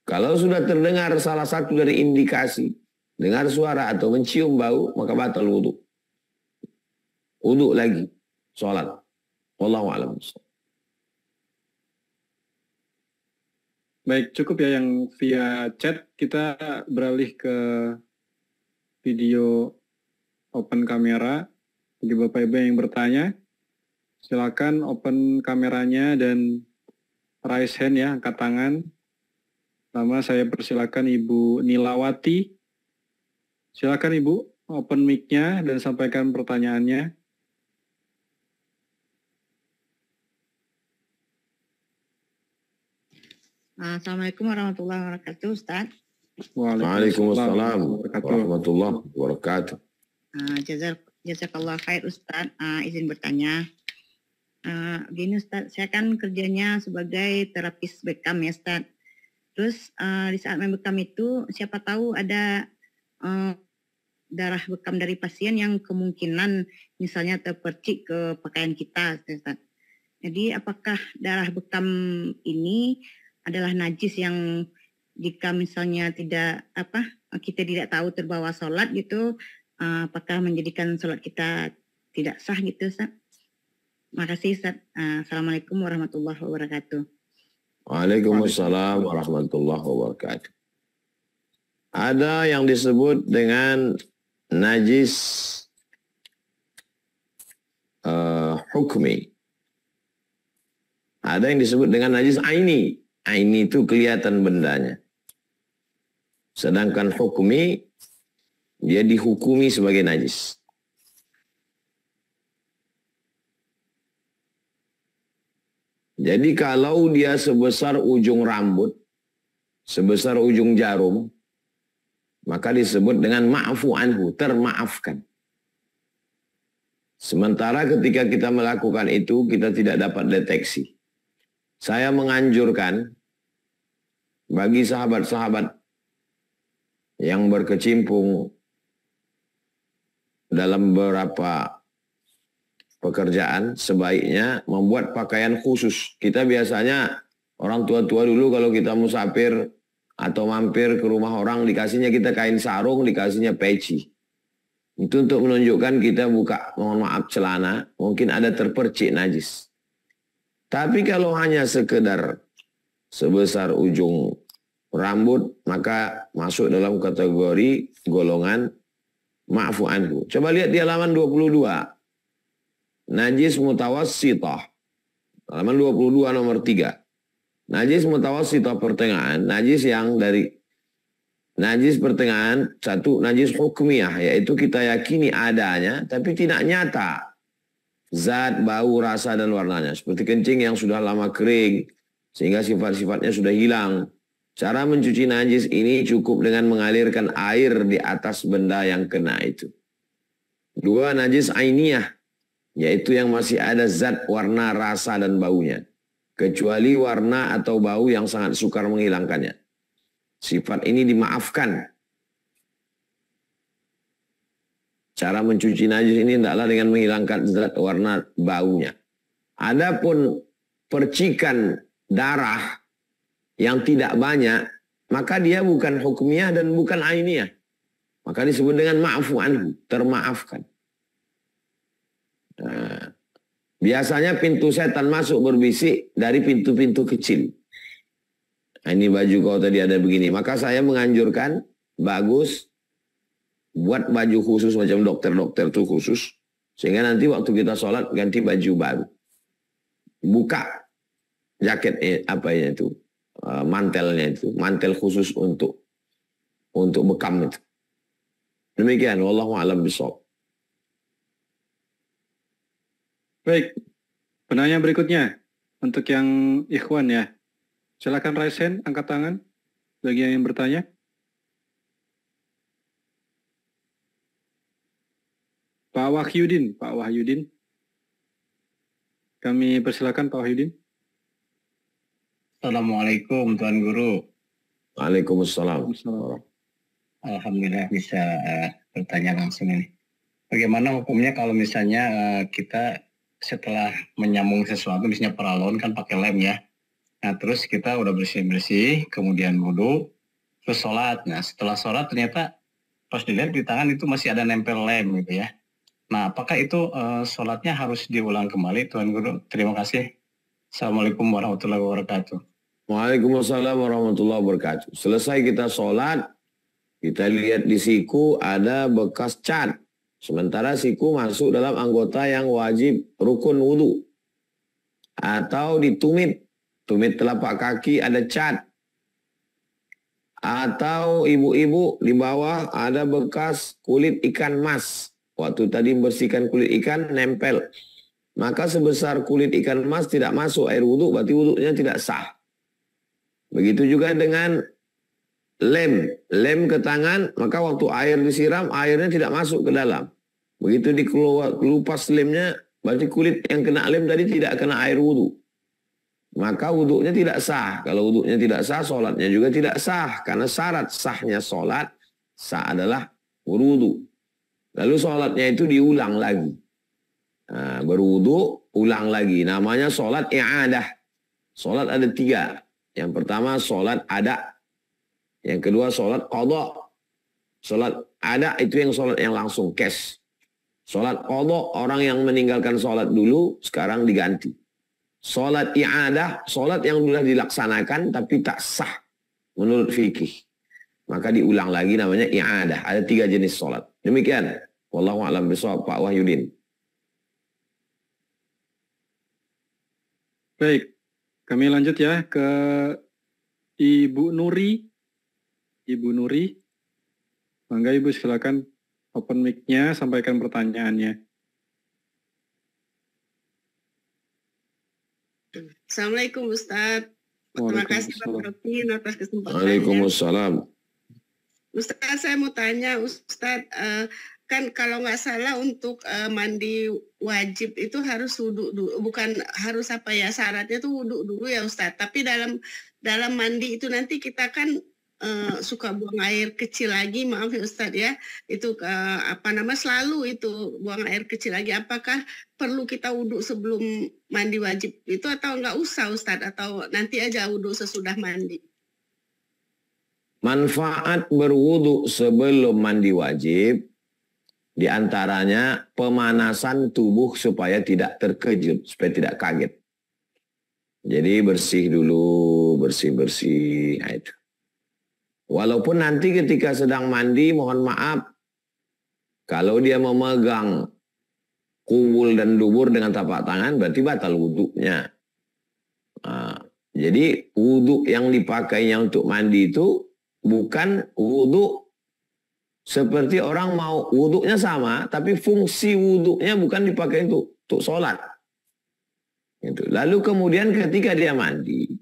Kalau sudah terdengar salah satu dari indikasi, dengar suara atau mencium bau, maka batal wudu. Wudu lagi, sholat. Wallahu a'lam. Baik, cukup ya yang via chat. Kita beralih ke video open kamera. Bagi Bapak Ibu yang bertanya, silakan open kameranya dan raise hand ya, angkat tangan. Pertama saya persilakan Ibu Nilawati. Silakan Ibu, open mic-nya dan sampaikan pertanyaannya. Assalamualaikum warahmatullahi wabarakatuh, Ustaz. Waalaikumsalam warahmatullahi wabarakatuh. Jazakallah khair, Ustaz. Izin bertanya. Gini Ustaz, saya kan kerjanya sebagai terapis bekam ya Ustaz. Terus di saat main bekam itu siapa tahu ada darah bekam dari pasien yang kemungkinan misalnya terpercik ke pakaian kita Ustaz. Jadi apakah darah bekam ini adalah najis yang jika misalnya kita tidak tahu terbawa sholat gitu, apakah menjadikan sholat kita tidak sah gitu Ustaz? Makasih Ustaz. Assalamualaikum warahmatullahi wabarakatuh. Waalaikumsalam warahmatullahi wabarakatuh. Ada yang disebut dengan najis hukmi. Ada yang disebut dengan najis aini. Aini itu kelihatan bendanya. Sedangkan hukmi, dia dihukumi sebagai najis. Jadi kalau dia sebesar ujung rambut, sebesar ujung jarum, maka disebut dengan ma'fu anhu, termaafkan. Sementara ketika kita melakukan itu, kita tidak dapat deteksi. Saya menganjurkan bagi sahabat-sahabat yang berkecimpung dalam beberapa pekerjaan, sebaiknya membuat pakaian khusus. Kita biasanya, orang tua-tua dulu kalau kita musafir atau mampir ke rumah orang, dikasihnya kita kain sarung, dikasihnya peci. Itu untuk menunjukkan kita buka, mohon maaf, celana, mungkin ada terpercik najis. Tapi kalau hanya sekedar sebesar ujung rambut, maka masuk dalam kategori golongan ma'fu anhu. Coba lihat di halaman 22. Najis mutawassithah. Halaman 22 nomor 3. Najis mutawassithah pertengahan, najis yang dari najis pertengahan, satu najis hukmiyah, yaitu kita yakini adanya tapi tidak nyata. Zat, bau, rasa, dan warnanya. Seperti kencing yang sudah lama kering, sehingga sifat-sifatnya sudah hilang. Cara mencuci najis ini cukup dengan mengalirkan air di atas benda yang kena itu. 2. Najis ainiyah, yaitu yang masih ada zat, warna, rasa, dan baunya. Kecuali warna atau bau yang sangat sukar menghilangkannya. Sifat ini dimaafkan. Cara mencuci najis ini tidaklah dengan menghilangkan zat, warna, baunya. Adapun percikan darah yang tidak banyak, maka dia bukan hukmiyah dan bukan ainiyah. Maka disebut dengan ma'fu anhu, termaafkan. Nah, biasanya pintu setan masuk berbisik dari pintu-pintu kecil. Nah, ini baju kau tadi ada begini. Maka saya menganjurkan, bagus, buat baju khusus macam dokter-dokter itu khusus. Sehingga nanti waktu kita sholat ganti baju baru. Buka jaket mantelnya itu. Mantel khusus untuk bekam itu. Demikian. Wallahu a'lam bishawab. Baik, penanya berikutnya untuk yang ikhwan ya. Silakan raise hand, angkat tangan bagi yang bertanya. Pak Wahyudin, Pak Wahyudin. Kami persilakan Pak Wahyudin. Assalamualaikum Tuan Guru. Waalaikumsalam. Alhamdulillah bisa bertanya langsung ini. Bagaimana hukumnya kalau misalnya kita setelah menyambung sesuatu, misalnya paralon kan pakai lem ya. Nah terus kita udah bersih-bersih, kemudian wudu, terus sholat. Nah setelah sholat ternyata pas dilihat di tangan itu masih ada nempel lem gitu ya. Nah apakah itu sholatnya harus diulang kembali Tuan Guru? Terima kasih. Assalamualaikum warahmatullahi wabarakatuh. Waalaikumsalam warahmatullahi wabarakatuh. Selesai kita sholat, kita lihat di siku ada bekas cat. Sementara siku masuk dalam anggota yang wajib rukun wudu. Atau di tumit telapak kaki ada cat. Atau ibu-ibu di bawah ada bekas kulit ikan mas. Waktu tadi membersihkan kulit ikan nempel. Maka sebesar kulit ikan mas tidak masuk air wudu, berarti wudunya tidak sah. Begitu juga dengan lem. Lem ke tangan, maka waktu air disiram, airnya tidak masuk ke dalam. Begitu dikelupas lemnya, Berarti kulit yang kena lem tadi tidak kena air wudhu. Maka wudhunya tidak sah. Kalau wudhunya tidak sah, sholatnya juga tidak sah. Karena syarat sahnya sholat, sah adalah berwudhu. Lalu sholatnya itu diulang lagi. Nah, berwudhu, ulang lagi. Namanya sholat i'adah. Sholat ada 3. Yang pertama sholat ada. Yang kedua sholat qadha. Sholat ada itu yang sholat yang langsung cash. Sholat qadha, orang yang meninggalkan sholat dulu, sekarang diganti. Sholat i'adah, sholat yang sudah dilaksanakan tapi tak sah menurut fikih. Maka diulang lagi namanya i'adah. Ada 3 jenis sholat. Demikian. Wallahu a'lam bishawab, Pak Wahyudin. Baik, kami lanjut ya ke Ibu Nuri. Ibu Nuri, mangga Ibu silakan open mic-nya, sampaikan pertanyaannya. Assalamualaikum Ustadz. Terima kasih Pak Rotin atas kesempatannya. Waalaikumsalam. Ustadz, saya mau tanya Ustadz, kan kalau nggak salah untuk mandi wajib itu harus wudhu dulu, bukan harus apa ya, syaratnya itu wudhu dulu ya Ustadz. Tapi dalam mandi itu nanti kita kan suka buang air kecil lagi, maaf ya Ustadz ya, itu selalu itu buang air kecil lagi. Apakah perlu kita wudhu sebelum mandi wajib itu atau nggak usah Ustadz, atau nanti aja wudhu sesudah mandi? Manfaat berwudhu sebelum mandi wajib diantaranya pemanasan tubuh supaya tidak terkejut, supaya tidak kaget. Jadi bersih dulu, bersih-bersih. Nah, itu. Walaupun nanti ketika sedang mandi, mohon maaf, kalau dia memegang kubul dan dubur dengan tapak tangan, berarti batal wudhunya. Nah, jadi wudhu yang dipakainya untuk mandi itu bukan wudhu seperti orang mau wudhunya sama, tapi fungsi wudhunya bukan dipakai untuk sholat. Gitu. Lalu kemudian ketika dia mandi,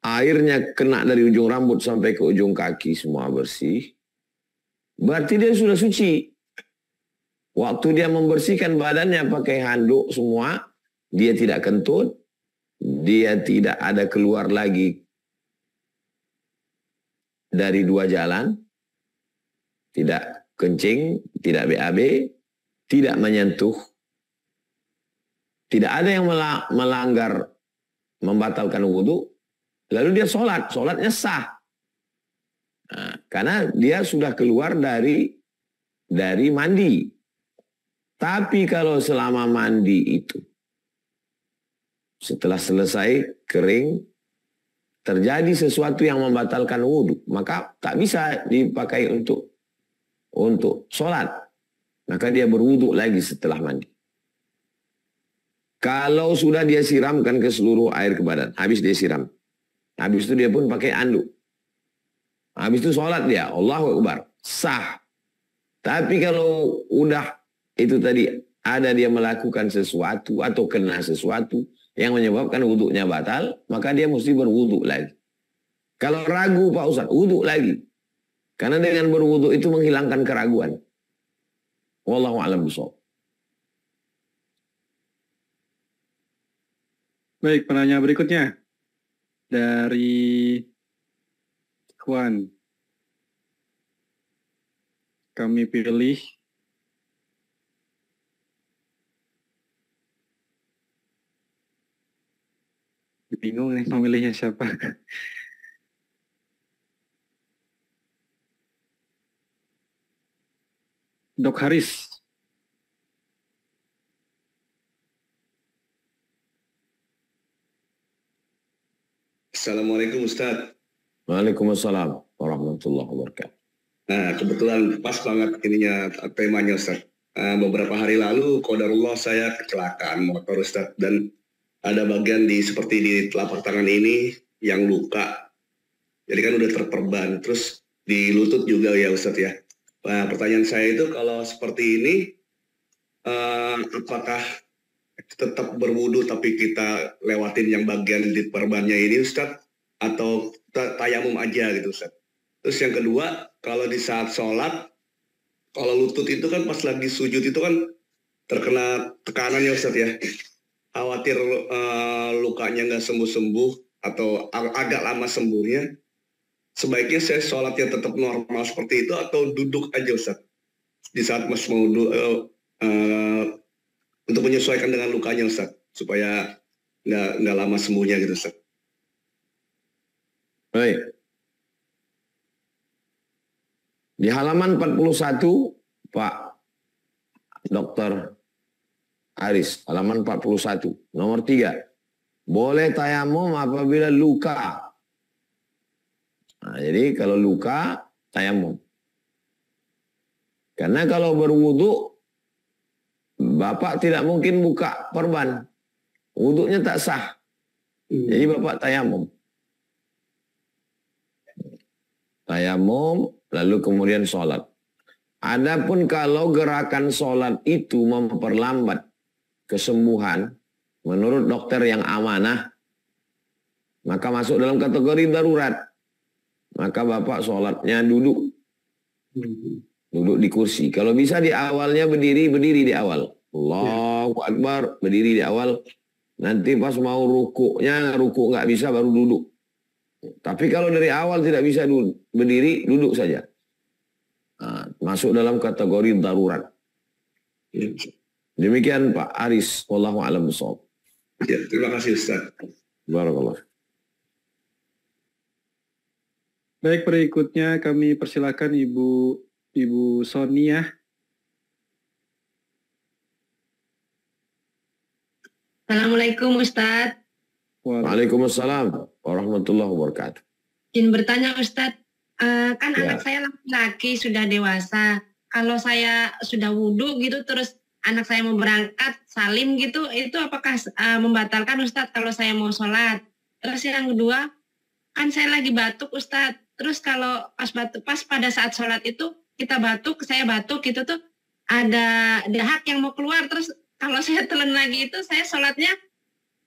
airnya kena dari ujung rambut sampai ke ujung kaki semua bersih, berarti dia sudah suci. Waktu dia membersihkan badannya pakai handuk semua, dia tidak kentut, dia tidak ada keluar lagi dari 2 jalan, tidak kencing, tidak BAB, tidak menyentuh, tidak ada yang melanggar, membatalkan wudhu. Lalu dia sholatnya sah. Nah, karena dia sudah keluar dari mandi. Tapi kalau selama mandi itu, setelah selesai kering, terjadi sesuatu yang membatalkan wudhu, maka tak bisa dipakai untuk sholat. Maka dia berwudhu lagi setelah mandi. Kalau sudah dia siramkan ke seluruh air ke badan, habis dia siram. Habis itu dia pun pakai anduk. Habis itu sholat dia, Allahu Akbar, sah. Tapi kalau udah itu tadi ada dia melakukan sesuatu atau kena sesuatu yang menyebabkan wudhunya batal, maka dia mesti berwudhu lagi. Kalau ragu Pak Ustaz, wudhu lagi. Karena dengan berwudhu itu menghilangkan keraguan. Wallahu a'lam bishawab. Baik, penanya berikutnya dari Ikhwan. Kami pilih bingung nih memilihnya siapa. Dok Haris. Assalamualaikum Ustadz. Waalaikumsalam warahmatullahi wabarakatuh. Nah, kebetulan pas banget ininya temanya Ustadz. Beberapa hari lalu, qadarullah saya kecelakaan motor Ustadz, dan ada bagian seperti di telapak tangan ini yang luka. Jadi kan udah terperban, terus di lutut juga ya Ustadz ya. Nah, pertanyaan saya itu kalau seperti ini, apakah tetap berwudu tapi kita lewatin yang bagian di perbannya ini Ustadz, atau tayamum aja gitu Ustadz? Terus yang kedua, kalau di saat sholat kalau lutut itu kan pas lagi sujud itu kan terkena tekanan ya Ustadz ya. Khawatir lukanya nggak sembuh-sembuh atau agak lama sembuhnya. Sebaiknya saya sholatnya tetap normal seperti itu atau duduk aja Ustadz di saat Mas mau untuk menyesuaikan dengan lukanya Ustadz supaya nggak lama sembuhnya gitu Ustadz. Baik. Di halaman 41, Pak Dr. Aris, halaman 41, nomor 3. Boleh tayamum apabila luka. Nah, jadi kalau luka, tayamum. Karena kalau berwudu, Bapak tidak mungkin buka perban. Wudunya tak sah. Jadi Bapak tayamum. Tayamum, lalu kemudian sholat. Adapun kalau gerakan sholat itu memperlambat kesembuhan, menurut dokter yang amanah, maka masuk dalam kategori darurat. Maka Bapak sholatnya duduk. Duduk di kursi. Kalau bisa di awalnya berdiri di awal. Allahu Akbar, berdiri di awal. Nanti pas mau rukuknya, rukuk nggak bisa baru duduk. Tapi kalau dari awal tidak bisa berdiri, duduk saja. Nah, masuk dalam kategori darurat. Demikian Pak Aris, wallahu a'lam bishawab. Ya, terima kasih Ustaz. Barakallah. Baik, berikutnya kami persilakan Ibu Sonia. Assalamualaikum Ustadz. Waalaikumsalam warahmatullahi wabarakatuh. Izin bertanya Ustadz, kan anak saya laki-laki sudah dewasa. Kalau saya sudah wudhu gitu terus anak saya mau berangkat salim gitu, itu apakah membatalkan Ustadz kalau saya mau sholat? Terus yang kedua, kan saya lagi batuk Ustadz. Terus kalau pas pada saat sholat itu kita batuk, saya batuk gitu tuh ada dahak yang mau keluar. Terus kalau saya telan lagi itu saya sholatnya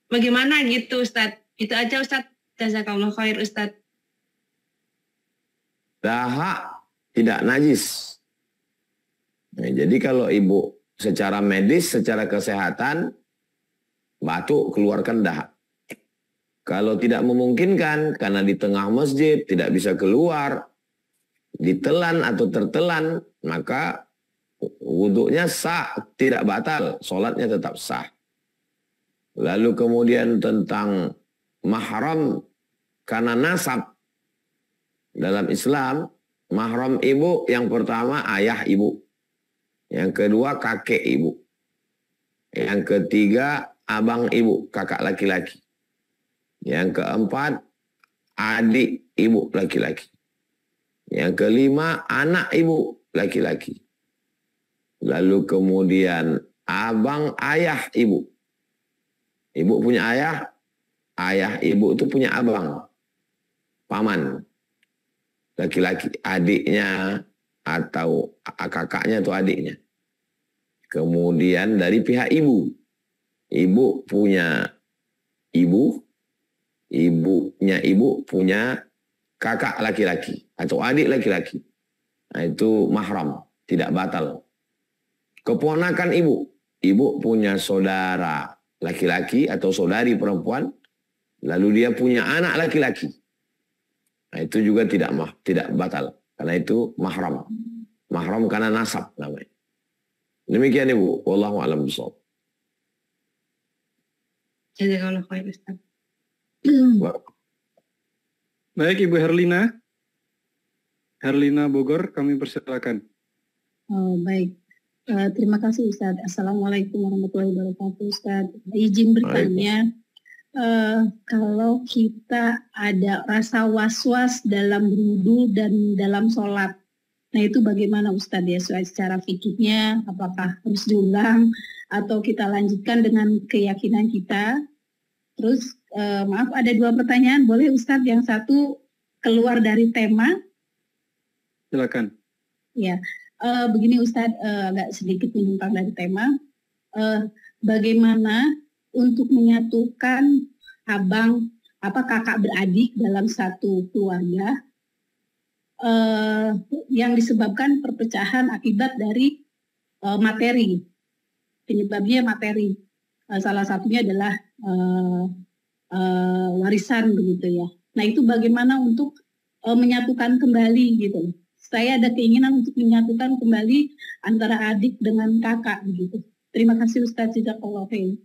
bagaimana gitu Ustadz? Itu aja Ustadz. Jazakallah khair Ustadz. Dahak tidak najis. Nah, jadi kalau ibu secara medis, secara kesehatan, batuk keluarkan dahak. Kalau tidak memungkinkan karena di tengah masjid tidak bisa keluar, ditelan atau tertelan, maka wudhunya sah, tidak batal, sholatnya tetap sah. Lalu kemudian tentang mahram karena nasab dalam Islam, mahram ibu yang pertama ayah ibu, yang kedua kakek ibu, yang ketiga abang ibu, kakak laki-laki, yang keempat adik ibu laki-laki, yang kelima anak ibu laki-laki, lalu kemudian abang ayah ibu. Ibu punya ayah, ayah ibu itu punya abang, paman, laki-laki, adiknya atau kakaknya atau adiknya. Kemudian dari pihak ibu, ibu punya ibu, ibunya ibu punya kakak laki-laki atau adik laki-laki. Nah, itu mahram, tidak batal. Keponakan ibu, ibu punya saudara laki-laki atau saudari perempuan, lalu dia punya anak laki-laki. Nah, itu juga tidak batal, karena itu mahram. Mahram karena nasab namanya. Demikian Ibu, wallahu a'lam bishawab. Jazakallah khair Ustaz. Baik, Ibu Herlina. Herlina Bogor, kami persilakan. Oh, baik. Terima kasih Ustaz. Assalamualaikum warahmatullahi wabarakatuh Ustaz. Izin bertanya, kalau kita ada rasa was-was dalam berwudu dan dalam sholat, nah itu bagaimana Ustaz ya secara fikihnya? Apakah harus diulang atau kita lanjutkan dengan keyakinan kita? Terus maaf ada dua pertanyaan, boleh Ustaz? Yang satu keluar dari tema. Silakan. Ya. Begini Ustadz, agak sedikit menyimpang dari tema. Bagaimana untuk menyatukan kakak beradik dalam satu keluarga? yang disebabkan perpecahan akibat dari materi. Penyebabnya materi. Salah satunya adalah warisan begitu ya. Nah itu bagaimana untuk menyatukan kembali gitu. Saya ada keinginan untuk menyatukan kembali antara adik dengan kakak begitu. Terima kasih Ustaz Jazakallahu khairan.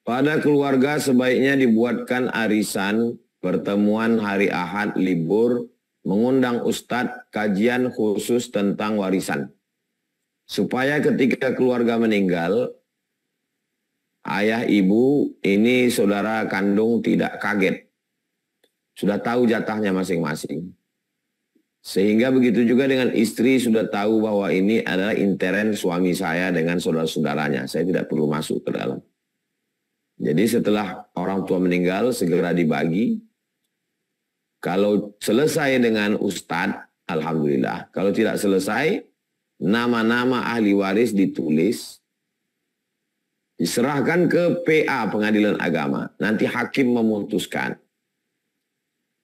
Pada keluarga sebaiknya dibuatkan arisan, pertemuan hari Ahad, libur, mengundang ustadz, kajian khusus tentang warisan. Supaya ketika keluarga meninggal, ayah, ibu, ini saudara kandung tidak kaget. Sudah tahu jatahnya masing-masing. Sehingga begitu juga dengan istri sudah tahu bahwa ini adalah intern suami saya dengan saudara-saudaranya. Saya tidak perlu masuk ke dalam. Jadi setelah orang tua meninggal segera dibagi. Kalau selesai dengan ustadz, alhamdulillah. Kalau tidak selesai, nama-nama ahli waris ditulis. Diserahkan ke PA Pengadilan Agama. Nanti hakim memutuskan.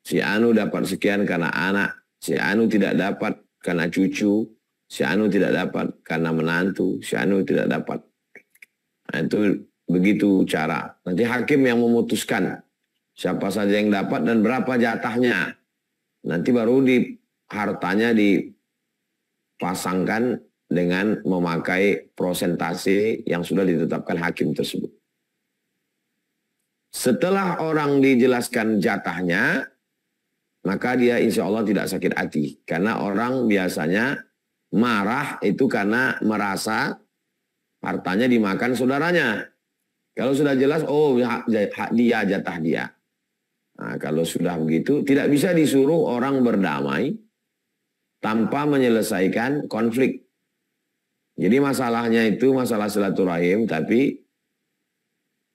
Si Anu dapat sekian karena anak. Si Anu tidak dapat karena cucu. Si Anu tidak dapat karena menantu. Si Anu tidak dapat. Nah, itu begitu cara. Nanti hakim yang memutuskan siapa saja yang dapat dan berapa jatahnya. Nanti baru hartanya dipasangkan dengan memakai prosentase yang sudah ditetapkan hakim tersebut. Setelah orang dijelaskan jatahnya, maka dia insya Allah tidak sakit hati. Karena orang biasanya marah itu karena merasa hartanya dimakan saudaranya. Kalau sudah jelas, oh hak dia, jatah dia. Nah, kalau sudah begitu, tidak bisa disuruh orang berdamai tanpa menyelesaikan konflik. Jadi masalahnya itu masalah silaturahim, tapi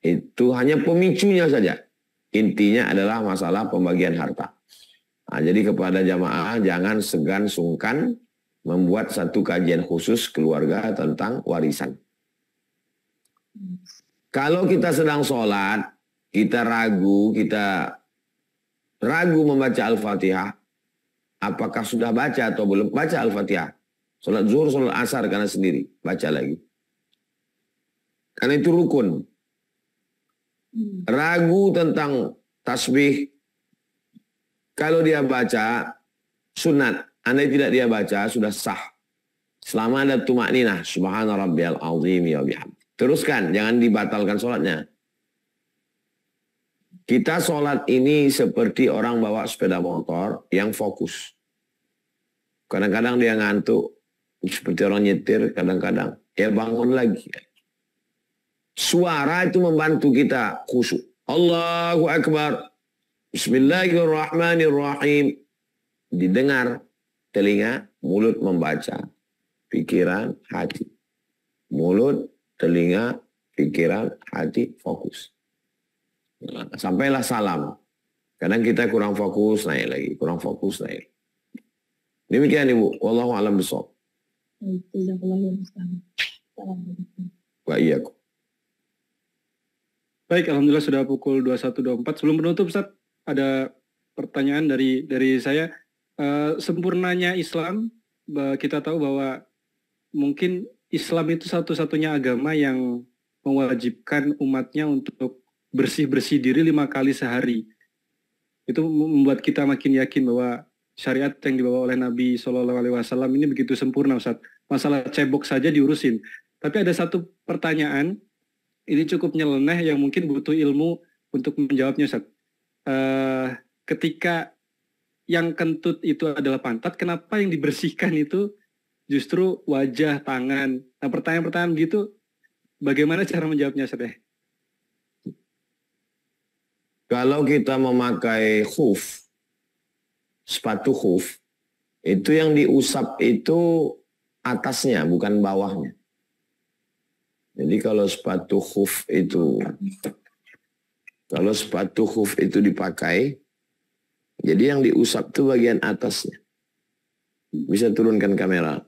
itu hanya pemicunya saja. Intinya adalah masalah pembagian harta. Nah, jadi kepada jamaah jangan segan sungkan membuat satu kajian khusus keluarga tentang warisan. Kalau kita sedang sholat, kita ragu membaca Al-Fatihah, apakah sudah baca atau belum? Baca Al-Fatihah. Sholat zuhur, sholat asar karena sendiri. Baca lagi. Karena itu rukun. Ragu tentang tasbih, kalau dia baca, sunat. Andai tidak dia baca, sudah sah. Selama ada tumakninah, subhana rabbiyal azim ya bihamd. Teruskan, jangan dibatalkan sholatnya. Kita sholat ini seperti orang bawa sepeda motor yang fokus. Kadang-kadang dia ngantuk, seperti orang nyetir, kadang-kadang ya bangun lagi. Suara itu membantu kita khusyuk. Allahu Akbar. Bismillahirrahmanirrahim. Didengar telinga, mulut membaca. Pikiran, hati. Mulut, telinga, pikiran, hati, fokus. Nah, sampailah salam. Kadang kita kurang fokus, naik lagi. Kurang fokus, naik. Demikian Ibu. Wallahu a'lam bishawab. Wa iyyakum. Baik, alhamdulillah sudah pukul 21.24. Sebelum menutup, Ustaz, ada pertanyaan dari saya. Sempurnanya Islam, kita tahu bahwa mungkin Islam itu satu-satunya agama yang mewajibkan umatnya untuk bersih-bersih diri 5 kali sehari. Itu membuat kita makin yakin bahwa syariat yang dibawa oleh Nabi SAW ini begitu sempurna, Ustaz. Masalah cebok saja diurusin. Tapi ada satu pertanyaan, ini cukup nyeleneh yang mungkin butuh ilmu untuk menjawabnya, Ustaz. Ketika yang kentut itu adalah pantat, kenapa yang dibersihkan itu justru wajah, tangan? Nah, pertanyaan-pertanyaan gitu, bagaimana cara menjawabnya, Ustaz? Kalau kita memakai khuf, sepatu khuf, itu yang diusap itu atasnya, bukan bawahnya. Jadi kalau sepatu khuf itu dipakai, jadi yang diusap itu bagian atasnya. Bisa turunkan kamera.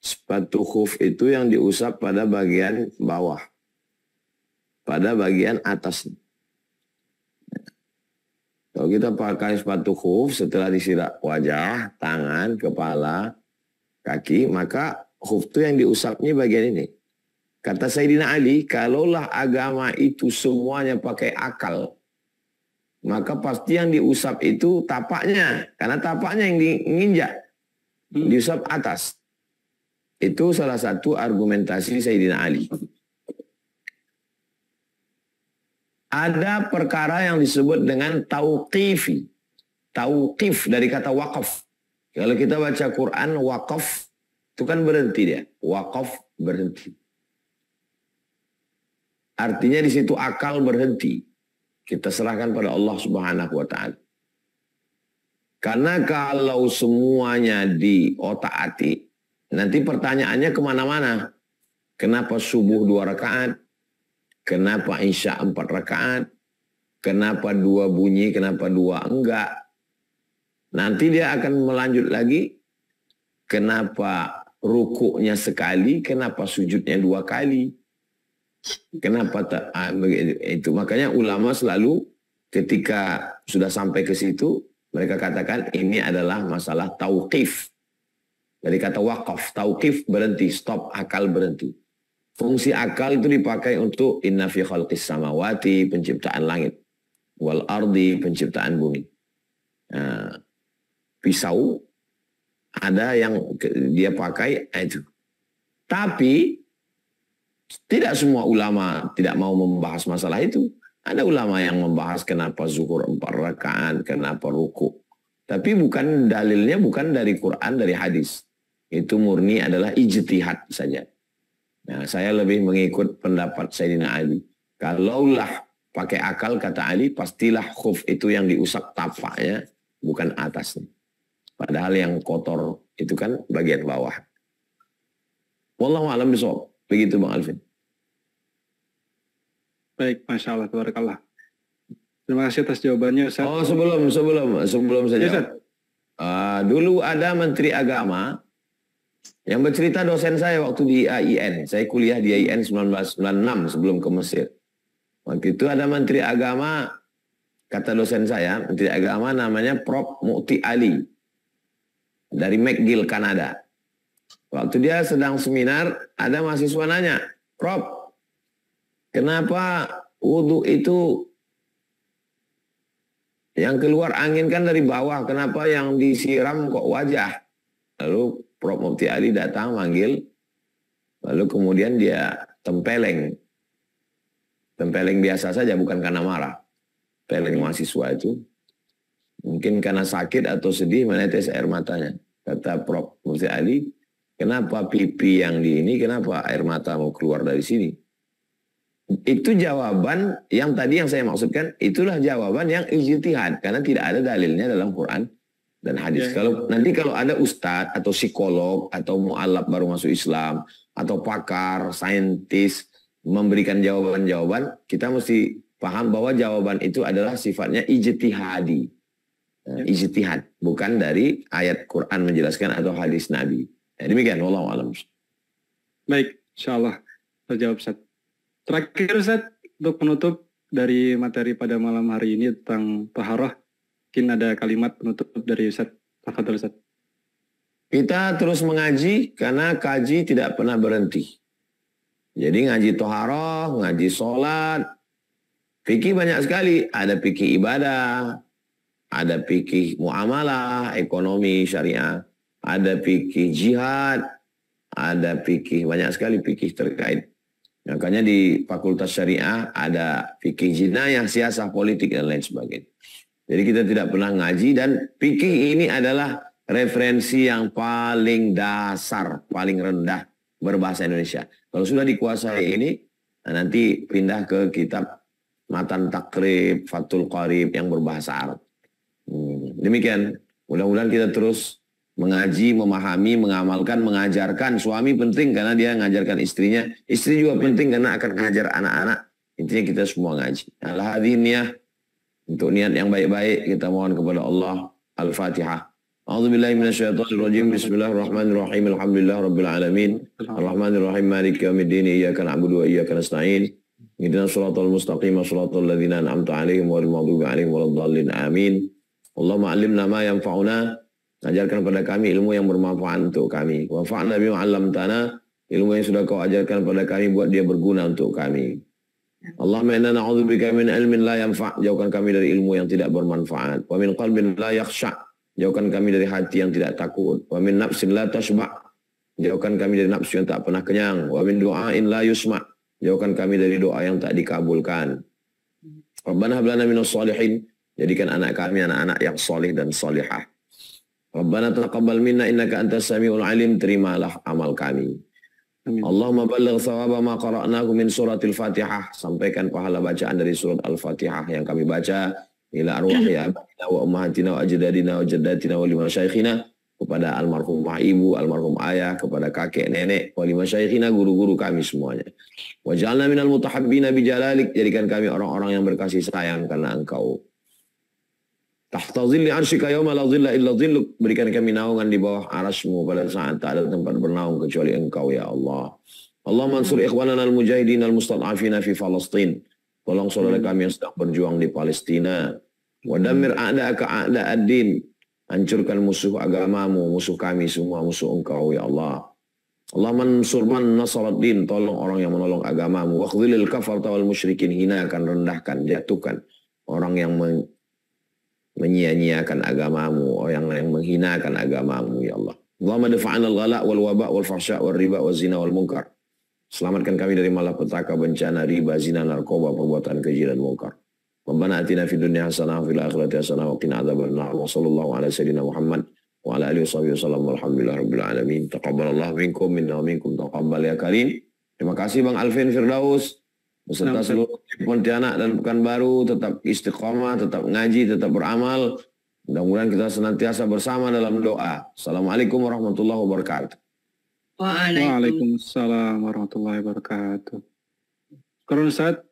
Sepatu khuf itu yang diusap pada bagian bawah. pada bagian atas. Kalau kita pakai sepatu khuf setelah disiram wajah, tangan, kepala, kaki, maka khuf itu yang diusapnya bagian ini. Kata Sayyidina Ali, kalaulah agama itu semuanya pakai akal, maka pasti yang diusap itu tapaknya. Karena tapaknya yang diinjak, diusap atas. Itu salah satu argumentasi Sayyidina Ali. Ada perkara yang disebut dengan tauqifi. Tauqif dari kata waqaf. Kalau kita baca Quran, waqaf itu kan berhenti dia. Waqaf berhenti. Artinya di situ akal berhenti. Kita serahkan pada Allah Subhanahu wa taala. Karena kalau semuanya di otak-atik, nanti pertanyaannya kemana-mana. Kenapa subuh 2 rakaat? Kenapa isya 4 rakaat? Kenapa 2 bunyi? Kenapa 2 enggak? Nanti dia akan melanjut lagi. Kenapa rukuknya sekali? Kenapa sujudnya 2 kali? Kenapa tak? Itu makanya ulama selalu ketika sudah sampai ke situ, mereka katakan ini adalah masalah tauqif. Dari kata waqaf, tauqif berhenti, stop, akal berhenti. Fungsi akal itu dipakai untuk inna fi khalqis samawati, penciptaan langit, wal ardi, penciptaan bumi. Nah, pisau ada yang dia pakai itu. Tapi tidak semua ulama tidak mau membahas masalah itu. Ada ulama yang membahas kenapa zuhur 4 rakaat, kenapa ruku. Tapi bukan dalilnya bukan dari Quran, dari hadis. Itu murni adalah ijtihad saja. Nah, saya lebih mengikut pendapat Sayyidina Ali. Kalaulah pakai akal, kata Ali, pastilah khuf itu yang diusap tapaknya, bukan atasnya. Padahal yang kotor itu kan bagian bawah. Wallahu a'lam bishawab. Begitu Bang Alvin. Baik, Masya Allah, tabarakallah. Terima kasih atas jawabannya, Ustaz. Oh, sebelum saja. Ya, dulu ada Menteri Agama yang bercerita dosen saya waktu di AIN. Saya kuliah di AIN 1996 sebelum ke Mesir. Waktu itu ada Menteri Agama, kata dosen saya, Menteri Agama namanya Prof. Mukti Ali dari McGill, Kanada. Waktu dia sedang seminar, ada mahasiswa nanya, Prof, kenapa wudhu itu yang keluar angin kan dari bawah, kenapa yang disiram kok wajah? Lalu Prof. Mukti Ali datang manggil, lalu kemudian dia tempeleng. Tempeleng biasa saja, bukan karena marah. Tempeleng mahasiswa itu. Mungkin karena sakit atau sedih menetes air matanya. Kata Prof. Mukti Ali, kenapa pipi yang di ini, kenapa air mata mau keluar dari sini? Itu jawaban yang tadi yang saya maksudkan, itulah jawaban yang ijtihad. Karena tidak ada dalilnya dalam Quran dan hadis. Nanti kalau ada ustadz atau psikolog atau mu'alaf baru masuk Islam atau pakar, saintis memberikan jawaban-jawaban, kita mesti paham bahwa jawaban itu adalah sifatnya ijtihadi. Ijtihad, bukan dari ayat Quran menjelaskan atau hadis Nabi. Ya, demikian, wallahu a'lam. Baik, insyaallah terjawab, Ustaz. Terakhir, Ustaz, untuk penutup dari materi pada malam hari ini tentang taharah, mungkin ada kalimat penutup dari Ustaz. Tafadhol, Ustaz. Kita terus mengaji karena kaji tidak pernah berhenti. Jadi ngaji taharah, ngaji sholat, fikih banyak sekali. Ada fikih ibadah, ada fikih muamalah, ekonomi, syariah. Ada fikih jihad, ada fikih, banyak sekali fikih terkait. Makanya di Fakultas Syariah ada fikih jinayah, siasah politik, dan lain sebagainya. Jadi kita tidak pernah ngaji, dan fikih ini adalah referensi yang paling dasar, paling rendah berbahasa Indonesia. Kalau sudah dikuasai ini, nanti pindah ke kitab Matan Takrib, Fathul Qarib yang berbahasa Arab. Demikian, mudah-mudahan kita terus mengaji, memahami, mengamalkan, mengajarkan. Suami penting karena dia mengajarkan istrinya. Istri juga penting karena akan mengajar anak-anak. Intinya kita semua ngaji. Al-hadiniyah, untuk niat yang baik-baik kita mohon kepada Allah. Al-Fatihah. A'udzubillahi minasyaitonirrajim. Bismillahirrahmanirrahim. Alhamdulillah rabbil alamin. Arrahmanirrahim. Maliki yaumiddin. Iyyaka na'budu wa iyyaka nasta'in. Ihdinas shiratal mustaqim, shiratal ladzina an'amta 'alaihim ghairil maghdubi 'alaihim waladdallin. Amin. Allahumma 'allimna ma yanfa'una. Ajarkan pada kami ilmu yang bermanfaat untuk kami. Wanfa'na bima 'allamtana. Ilmu yang sudah kau ajarkan pada kami buat dia berguna untuk kami. Allahumma inna na'udzubika min ilmin la yanfa'. Jauhkan kami dari ilmu yang tidak bermanfaat. Wa min qalbin la yakhsha'. Jauhkan kami dari hati yang tidak takut. Wa min nafsin la tashba'. Jauhkan kami dari nafsu yang tak pernah kenyang. Wa min du'ain la yusma'. Jauhkan kami dari doa yang tak dikabulkan. Rabbana hab lana minas shalihin. Jadikan anak kami anak-anak yang solih dan solihah. Rabbana taqabbal minna innaka antas samiul alim. Terimalah amal kami. Amin. Allahumma balligh thawaba ma qara'nahu min suratil Fatihah. Sampaikan pahala bacaan dari surat Al-Fatihah yang kami baca ila arwahi abaina wa ummahatina wa ajdadina wa jaddatina wa limasyayikhina, kepada almarhumah ibu, almarhum ayah, kepada kakek nenek, wa limasyayikhina, guru-guru kami semuanya. Wa ja'alna minal mutahabbina bijalalik. Jadikan kami orang-orang yang berkasih sayang karena Engkau. Tahta zilli arsyika yawma la zilla illa zilluk. Berikan kami naungan di bawah arasmu pada saat tak ada tempat bernaung kecuali Engkau ya Allah. Allahumma ansur ikhwanana al-mujahidin al-mustad'afina fi Palestin. Tolong saudara kami yang sedang berjuang di Palestina. Wa damir a'da'aka a'da'ad-din. Hancurkan musuh agamamu, musuh kami semua, musuh Engkau ya Allah. Allah mansur man nasaraddin. Tolong orang yang menolong agamamu. Wa khzilil kafarta wal musyrikin. Hinakan, rendahkan, jatuhkan orang yang menyia-nyiakan agamamu, orang yang menghinakan agamamu ya Allah. Allahumma dafa'an al-ghala wal waba wal fahsya wal riba wal zina wal munkar. Selamatkan kami dari malapetaka, bencana, riba, zina, narkoba, perbuatan keji dan munkar. Rabbana atina fid dunya hasanah wa fil akhirati hasanah wa qina adzabannar. Wa sallallahu ala sayyidina Muhammad wa ala alihi wasallam walhamdulillahi rabbil alamin. Taqabbalallahu minkum minna wa minkum taqabbal ya karim. Terima kasih Bang Alvin Firdaus beserta seluruh Pontianak dan Pekanbaru. Tetap istiqomah, tetap ngaji, tetap beramal. Mudah-mudahan kita senantiasa bersama dalam doa. Assalamualaikum warahmatullahi wabarakatuh. Waalaikumsalam warahmatullahi wabarakatuh. Karena Ustaz,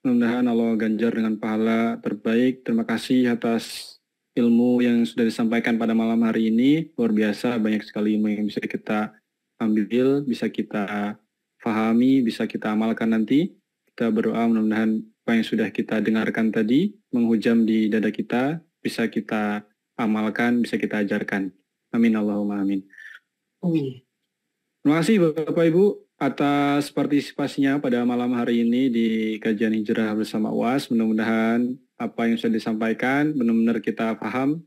mudah-mudahan Allah ganjar dengan pahala terbaik. Terima kasih atas ilmu yang sudah disampaikan pada malam hari ini. Luar biasa, banyak sekali ilmu yang bisa kita ambil, bisa kita fahami, bisa kita amalkan nanti. Kita berdoa mudah-mudahan apa yang sudah kita dengarkan tadi menghujam di dada kita, bisa kita amalkan, bisa kita ajarkan. Amin Allahumma amin. Terima kasih Bapak Ibu atas partisipasinya pada malam hari ini di kajian hijrah bersama UAS. Mudah-mudahan apa yang sudah disampaikan benar-benar kita paham.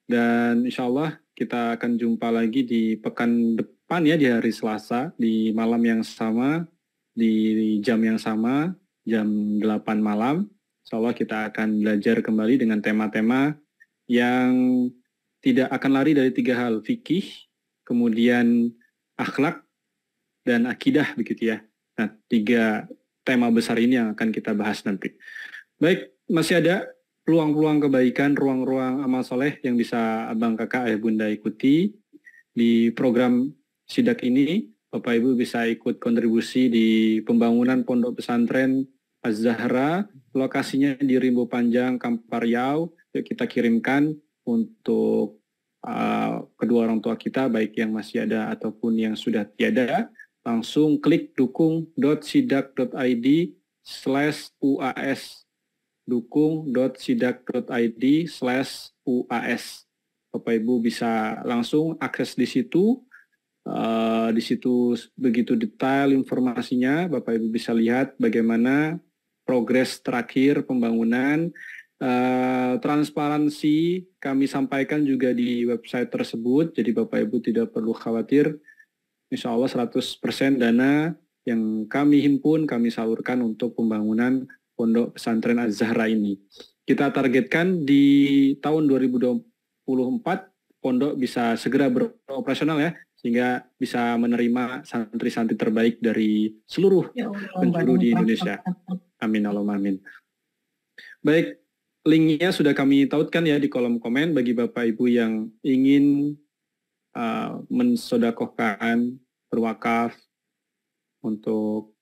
Dan insya Allah kita akan jumpa lagi di pekan depan ya, di hari Selasa, di malam yang sama, di jam yang sama, jam 8 malam. Insya Allah kita akan belajar kembali dengan tema-tema yang tidak akan lari dari 3 hal, fikih, kemudian akhlak, dan akidah begitu ya. Nah, 3 tema besar ini yang akan kita bahas nanti. Baik, masih ada peluang-peluang kebaikan, ruang-ruang amal soleh yang bisa abang kakak ayah bunda ikuti di program sidak ini. Bapak Ibu bisa ikut kontribusi di pembangunan pondok pesantren Az-Zahra, lokasinya di Rimbo Panjang, Kampar Riau. Yuk kita kirimkan untuk kedua orang tua kita, baik yang masih ada ataupun yang sudah tiada. Langsung klik dukung.sidak.id/UAS, dukung.sidak.id/UAS. Bapak Ibu bisa langsung akses di situ. Di situ begitu detail informasinya. Bapak Ibu bisa lihat bagaimana progres terakhir pembangunan. Transparansi kami sampaikan juga di website tersebut. Jadi Bapak Ibu tidak perlu khawatir. Insya Allah 100% dana yang kami himpun, kami salurkan untuk pembangunan Pondok Pesantren Az-Zahra ini. Kita targetkan di tahun 2024 pondok bisa segera beroperasional ya, sehingga bisa menerima santri-santri terbaik dari seluruh penjuru di Indonesia. Amin Allahumma amin. Baik, linknya sudah kami tautkan ya di kolom komen bagi Bapak Ibu yang ingin mensodakohkan, berwakaf untuk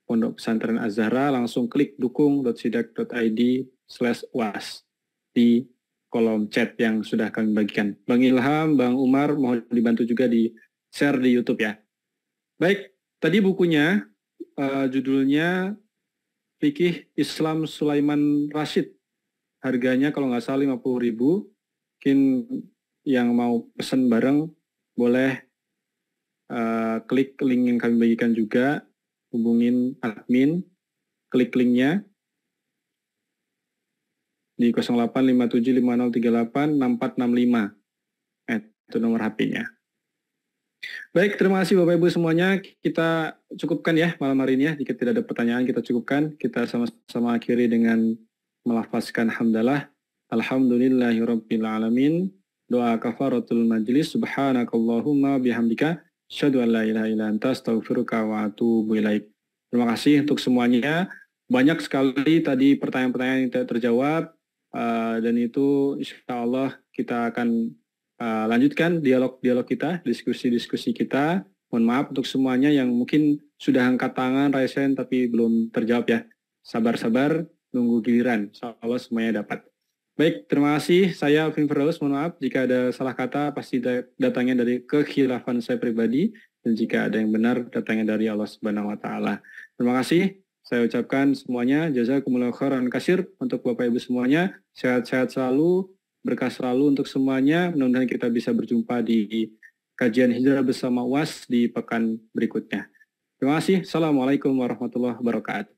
Pondok Pesantren Az-Zahra, langsung klik dukung.sidak.id/UAS di kolom chat yang sudah kami bagikan. Bang Ilham, Bang Umar, mohon dibantu juga di share di YouTube ya. Baik, tadi bukunya judulnya Fikih Islam Sulaiman Rashid. Harganya kalau nggak salah 50.000. Mungkin yang mau pesan bareng boleh klik link yang kami bagikan juga, hubungin admin, klik linknya di 085750386465. Itu nomor HP-nya. Baik, terima kasih Bapak Ibu semuanya. Kita cukupkan ya malam hari ini ya. Jika tidak ada pertanyaan kita cukupkan. Kita sama-sama akhiri dengan melafazkan hamdalah. Alhamdulillahirabbil alamin. Doa kafaratul majlis. Subhanakallahumma bihamdika asyhadu an la ilaha illa anta astaghfiruka wa atubu ilaik. Terima kasih untuk semuanya. Banyak sekali tadi pertanyaan-pertanyaan yang tidak terjawab. Dan itu insya Allah kita akan lanjutkan dialog-dialog kita, diskusi-diskusi kita. Mohon maaf untuk semuanya yang mungkin sudah angkat tangan, raise hand, tapi belum terjawab ya. Sabar-sabar, nunggu giliran. Insya Allah semuanya dapat. Baik, terima kasih. Saya Alvin Firdaus, mohon maaf jika ada salah kata, pasti datangnya dari kekhilafan saya pribadi, dan jika ada yang benar, datangnya dari Allah Subhanahu wa Ta'ala. Terima kasih. Saya ucapkan semuanya, jazakumullahu khairan katsir untuk Bapak Ibu semuanya. Sehat-sehat selalu, berkah selalu untuk semuanya. Mudah-mudahan kita bisa berjumpa di kajian hijrah bersama UAS di pekan berikutnya. Terima kasih. Assalamualaikum warahmatullahi wabarakatuh.